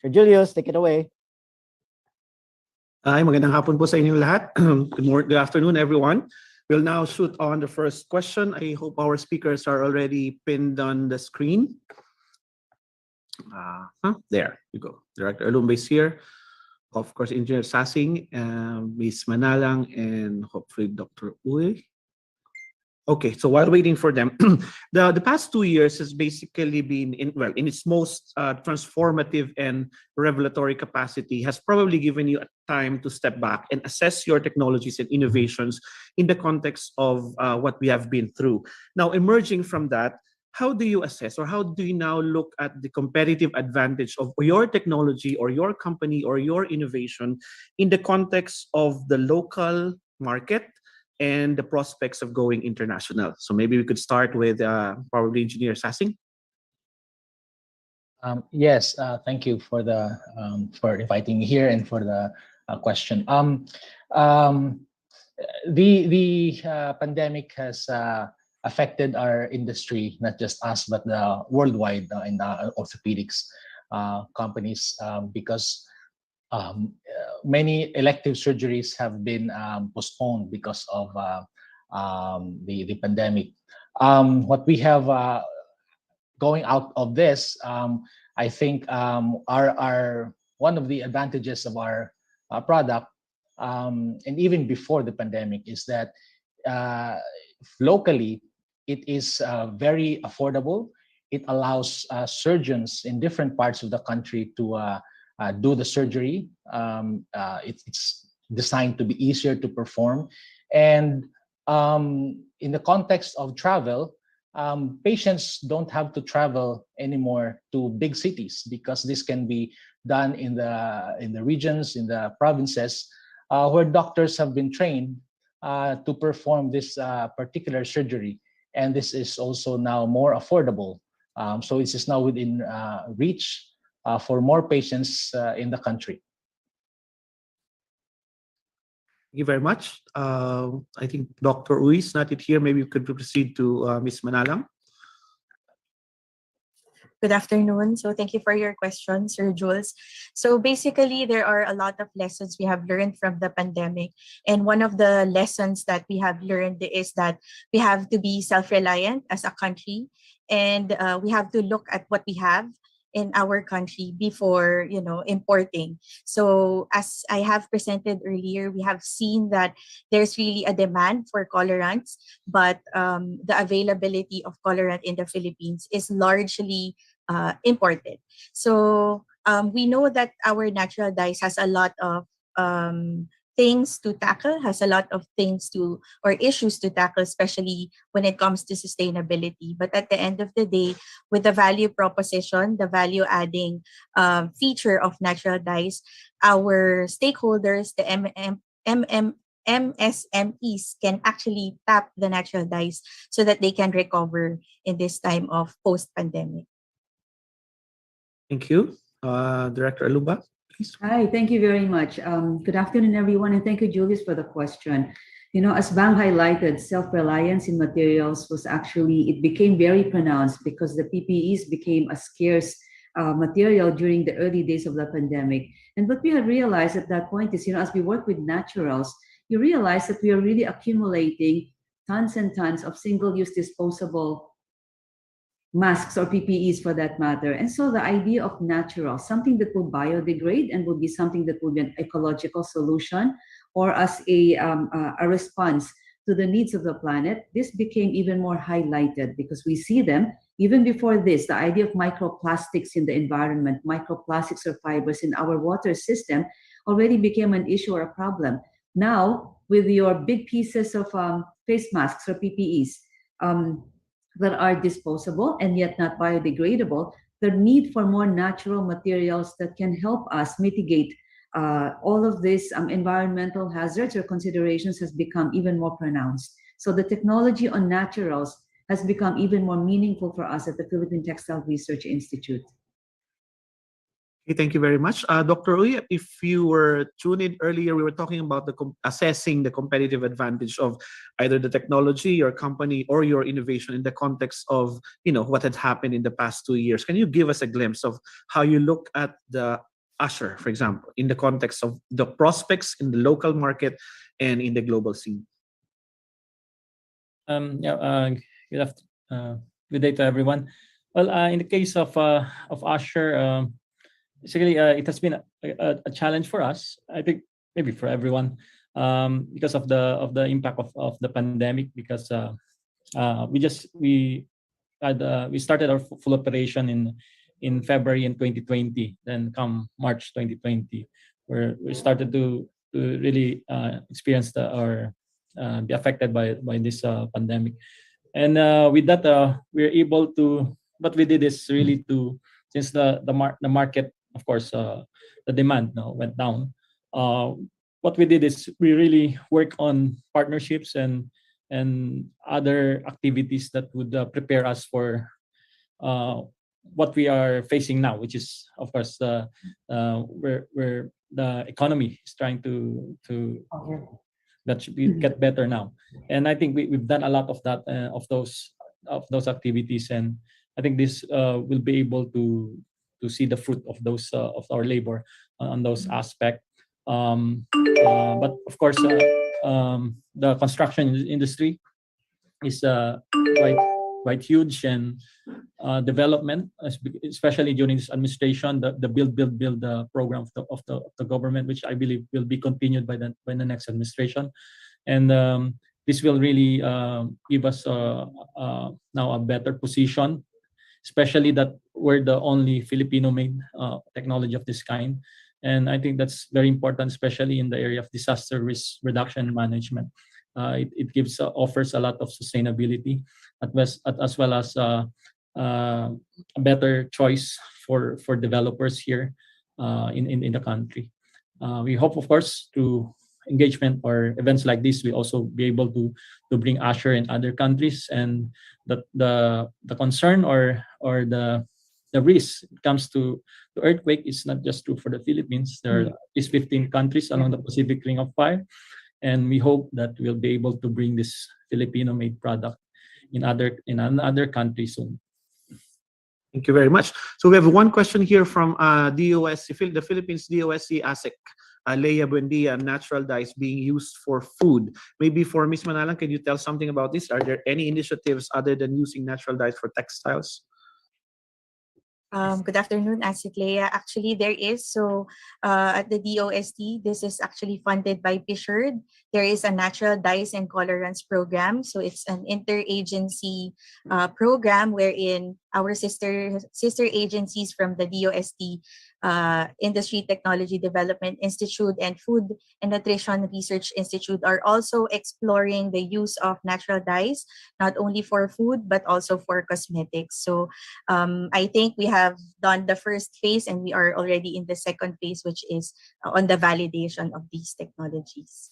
Sir Julius, take it away. Hi, magandang hapon po sa inyong lahat. Good afternoon, everyone. We'll now shoot on the first question. I hope our speakers are already pinned on the screen. There you go. Director Alumba is here. Of course, Engineer Sassing, Ms. Manalang, and hopefully Dr. Uy. Okay, so while waiting for them, the past 2 years has basically been in its most transformative and revelatory capacity, has probably given you a time to step back and assess your technologies and innovations in the context of what we have been through. Now, emerging from that, how do you assess, or how do you now look at the competitive advantage of your technology or your company or your innovation in the context of the local market and the prospects of going international? So maybe we could start with probably Engineer Sassing. Yes, thank you for inviting me here and for the question. The pandemic has affected our industry, not just us, but the worldwide in the orthopedics companies, because many elective surgeries have been postponed because of the pandemic. What we have going out of this, I think, are one of the advantages of our product, and even before the pandemic, is that locally it is very affordable. It allows surgeons in different parts of the country to do the surgery. It's designed to be easier to perform. And in the context of travel, patients don't have to travel anymore to big cities, because this can be done in the regions, in the provinces, where doctors have been trained to perform this particular surgery. And this is also now more affordable. So it is now within reach for more patients in the country. Thank you very much. I think Dr. Uy is not yet here. Maybe we could proceed to Ms. Manalang. Good afternoon. So thank you for your question, Sir Jules. So basically, there are a lot of lessons we have learned from the pandemic. And one of the lessons that we have learned is that we have to be self-reliant as a country. And we have to look at what we have in our country before, importing. So as I have presented earlier, we have seen that there's really a demand for colorants, but the availability of colorant in the Philippines is largely imported. So we know that our natural dyes has a lot of things to tackle, has a lot of things or issues to tackle, especially when it comes to sustainability. But at the end of the day, with the value proposition, the value adding feature of natural dyes, our stakeholders, the MSMEs, can actually tap the natural dyes so that they can recover in this time of post-pandemic. Thank you. Director Alumba. Hi, thank you very much. Good afternoon, everyone, and thank you, Julius, for the question. As Bang highlighted, self-reliance in materials it became very pronounced because the PPEs became a scarce material during the early days of the pandemic. And what we have realized at that point is, as we work with naturals, you realize that we are really accumulating tons and tons of single-use disposable masks or PPEs for that matter. And so the idea of natural, something that will biodegrade and will be something that will be an ecological solution, or as a response to the needs of the planet, this became even more highlighted because we see them even before this. The idea of microplastics in the environment, microplastics or fibers in our water system already became an issue or a problem. Now, with your big pieces of face masks or PPEs that are disposable and yet not biodegradable, the need for more natural materials that can help us mitigate all of these environmental hazards or considerations has become even more pronounced. So the technology on naturals has become even more meaningful for us at the Philippine Textile Research Institute. Okay, thank you very much. Dr. Uy, if you were tuned in earlier, we were talking about assessing the competitive advantage of either the technology, your company, or your innovation in the context of what had happened in the past 2 years. Can you give us a glimpse of how you look at the Usher, for example, in the context of the prospects in the local market and in the global scene? Good good day to everyone. Well, in the case of Usher, basically, it has been a challenge for us. I think maybe for everyone, because of the impact of the pandemic. Because we started our full operation in February in 2020. Then come March 2020, where we started to really experience or be affected by this pandemic. And with that, we're able to. What we did is really since the market, of course, the demand went down. What we did is we really work on partnerships and other activities that would prepare us for what we are facing now, which is, of course, where the economy is trying to that should get better now. And I think we've done a lot of that of those activities, and I think this will be able to see the fruit of those of our labor on those aspects. But of course, the construction industry is quite huge, and development, especially during this administration, the build program of the government, which I believe will be continued by the next administration, and this will really give us now a better position, especially that we're the only Filipino-made technology of this kind. And I think that's very important, especially in the area of disaster risk reduction and management. It offers a lot of sustainability, as well as a better choice for developers here in the country. We hope, of course, through engagement or events like this, we also be able to bring Usher in other countries, and the concern or the risk comes to earthquake is not just true for the Philippines. There are at least 15 countries along the Pacific Ring of Fire, and we hope that we'll be able to bring this Filipino-made product in other countries soon. Thank you very much. So we have one question here from DOST, the Philippines DOST ASIC, Leia Buendia, natural dyes being used for food. Maybe for Ms. Manalang, can you tell something about this? Are there any initiatives other than using natural dyes for textiles? Good afternoon, Asik Leia. Actually, there is. So at the DOST, this is actually funded by PSHRD. There is a natural dyes and colorants program. So it's an interagency program wherein our sister agencies from the DOST, Industry Technology Development Institute, and Food and Nutrition Research Institute are also exploring the use of natural dyes, not only for food, but also for cosmetics. So I think we have done the first phase, and we are already in the second phase, which is on the validation of these technologies.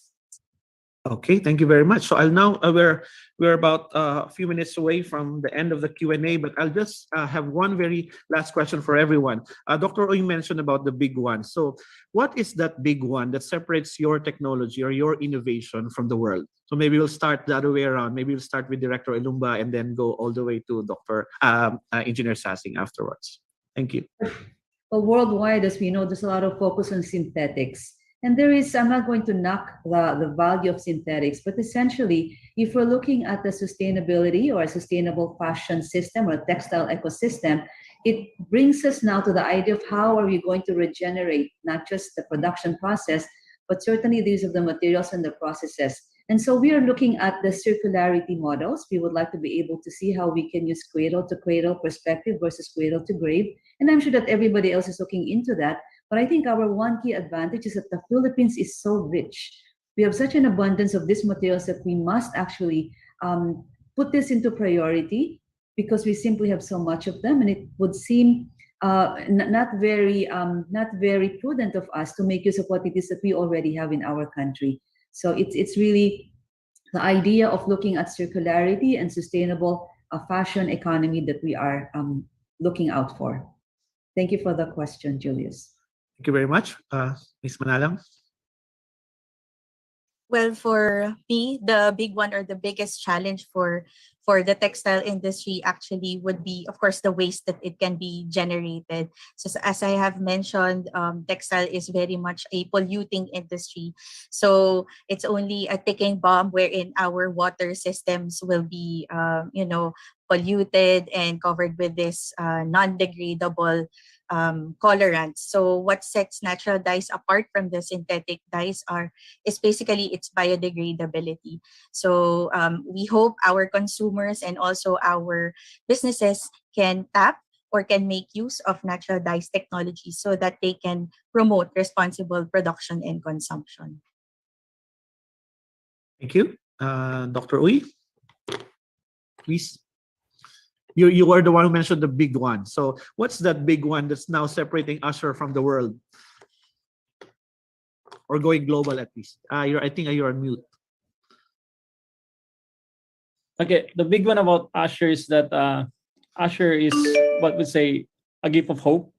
Okay, thank you very much. So I'll now we're about a few minutes away from the end of the Q&A, but I'll just have one very last question for everyone. Dr. Uy mentioned about the big one. So what is that big one that separates your technology or your innovation from the world? So maybe we'll start the other way around. Maybe we'll start with Director Ilumba and then go all the way to Dr. Engineer Sassing afterwards. Thank you. Well, worldwide, as we know, there's a lot of focus on synthetics. And there is, I'm not going to knock the value of synthetics, but essentially, if we're looking at the sustainability or a sustainable fashion system or textile ecosystem, it brings us now to the idea of how are we going to regenerate not just the production process, but certainly the use of the materials and the processes. And so we are looking at the circularity models. We would like to be able to see how we can use cradle to cradle perspective versus cradle to grave. And I'm sure that everybody else is looking into that. But I think our one key advantage is that the Philippines is so rich. We have such an abundance of these materials that we must actually put this into priority because we simply have so much of them, and it would seem not very prudent of us to make use of what it is that we already have in our country. So it's really the idea of looking at circularity and sustainable fashion economy that we are looking out for. Thank you for the question, Julius. Thank you very much, Ms. Manalang. Well, for me, the big one or the biggest challenge for the textile industry actually would be, of course, the waste that it can be generated. So as I have mentioned, textile is very much a polluting industry. So it's only a ticking bomb wherein our water systems will be, polluted and covered with this non-degradable colorants. So what sets natural dyes apart from the synthetic dyes is basically its biodegradability. So we hope our consumers and also our businesses can tap or can make use of natural dyes technology so that they can promote responsible production and consumption. Thank you. Dr. Uy, please. You are the one who mentioned the big one. So what's that big one that's now separating Usher from the world? Or going global at least? I think you're on mute. Okay, the big one about Usher is that Usher is what we say a gift of hope.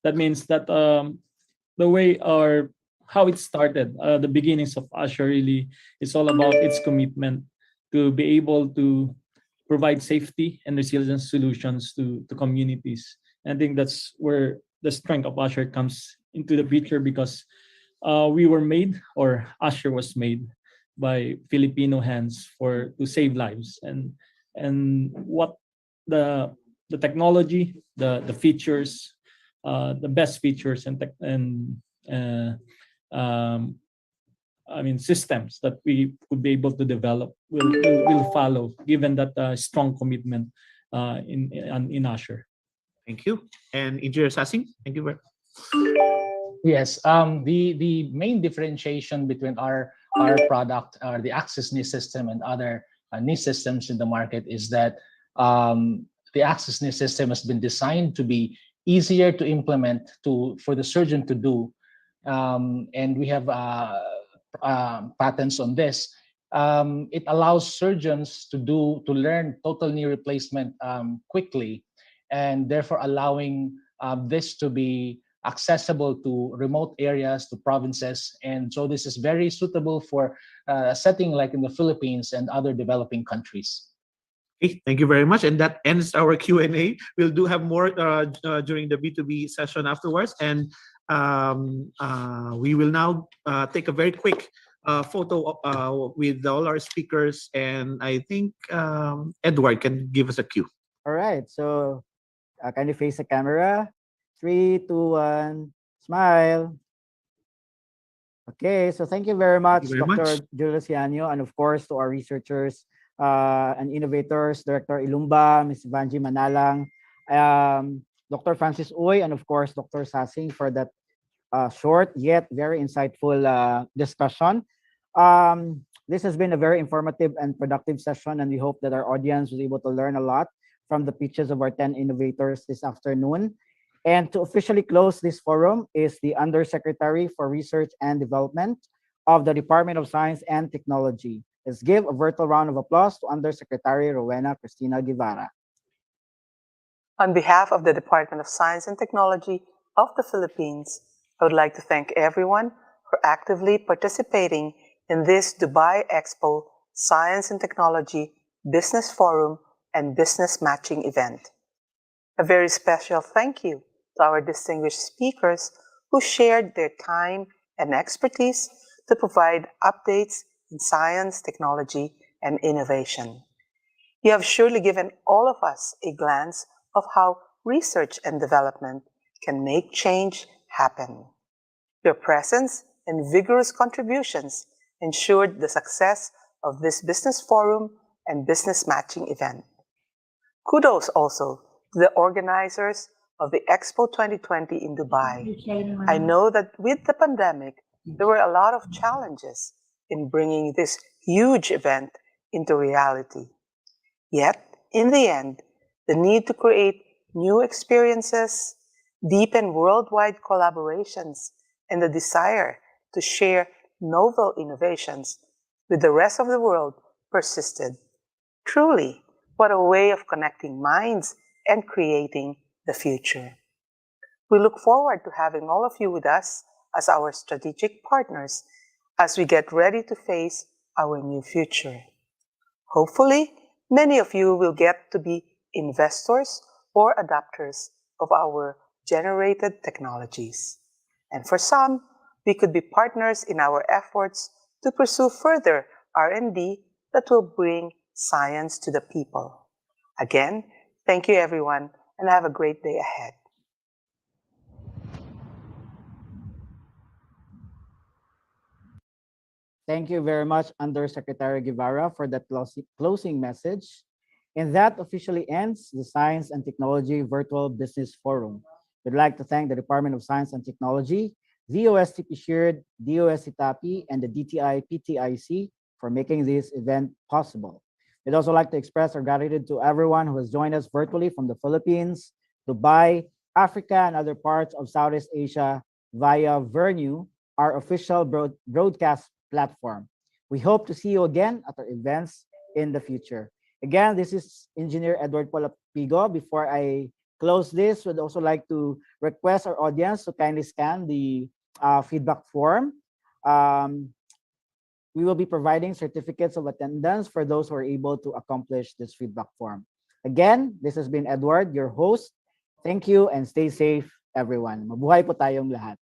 That means that the way or how it started, the beginnings of Usher really is all about its commitment to be able to provide safety and resilience solutions to communities. And I think that's where the strength of Usher comes into the picture because we were made, or Usher was made by Filipino hands to save lives. And what the technology, the features, the best features systems that we could be able to develop will follow, given that strong commitment in Usher. Thank you. And Engineer Sassing, thank you very much. Yes, the main differentiation between our product, the Access knee system, and other knee systems in the market is that the Access knee system has been designed to be easier to implement for the surgeon to do, and we have patents on this. It allows surgeons to learn total knee replacement quickly, and therefore allowing this to be accessible to remote areas, to provinces. And so this is very suitable for a setting like in the Philippines and other developing countries. Okay, thank you very much. And that ends our Q&A. We'll do have more during the B2B session afterwards. And we will now take a very quick photo with all our speakers. And I think Edward can give us a cue. All right. So can you face the camera? 3, 2, 1, smile. Okay, so thank you very much, Dr. Julius Yanyo, and of course to our researchers and innovators, Director Ilumba, Ms. Vanji Manalang, Dr. Francis Uy, and of course Dr. Sassing for that short yet very insightful discussion. This has been a very informative and productive session, and we hope that our audience was able to learn a lot from the pitches of our 10 innovators this afternoon. And to officially close this forum is the Undersecretary for Research and Development of the Department of Science and Technology. Let's give a virtual round of applause to Undersecretary Rowena Cristina Guevara. On behalf of the Department of Science and Technology of the Philippines, I would like to thank everyone for actively participating in this Dubai Expo Science and Technology Business Forum and Business Matching event. A very special thank you to our distinguished speakers who shared their time and expertise to provide updates in science, technology, and innovation. You have surely given all of us a glance of how research and development can make change happen. Your presence and vigorous contributions ensured the success of this business forum and business matching event. Kudos also to the organizers of the Expo 2020 in Dubai. I know that with the pandemic, there were a lot of challenges in bringing this huge event into reality. Yet, in the end, the need to create new experiences, deepen worldwide collaborations, and the desire to share novel innovations with the rest of the world persisted. Truly, what a way of connecting minds and creating the future. We look forward to having all of you with us as our strategic partners as we get ready to face our new future. Hopefully, many of you will get to be investors or adopters of our generated technologies. And for some, we could be partners in our efforts to pursue further R&D that will bring science to the people. Again, thank you everyone, and have a great day ahead. Thank you very much, Undersecretary Guevara, for that closing message. And that officially ends the Science and Technology Virtual Business Forum. We'd like to thank the Department of Science and Technology, DOST PSHIRD, DOST TAPI, and the DTI PTIC for making this event possible. We'd also like to express our gratitude to everyone who has joined us virtually from the Philippines, Dubai, Africa, and other parts of Southeast Asia via Vernu, our official broadcast platform. We hope to see you again at our events in the future. Again, this is Engineer Edward Polapigo. Before I close this, we'd also like to request our audience to kindly scan the feedback form. We will be providing certificates of attendance for those who are able to accomplish this feedback form. Again, this has been Edward, your host. Thank you and stay safe, everyone. Mabuhay po tayong lahat.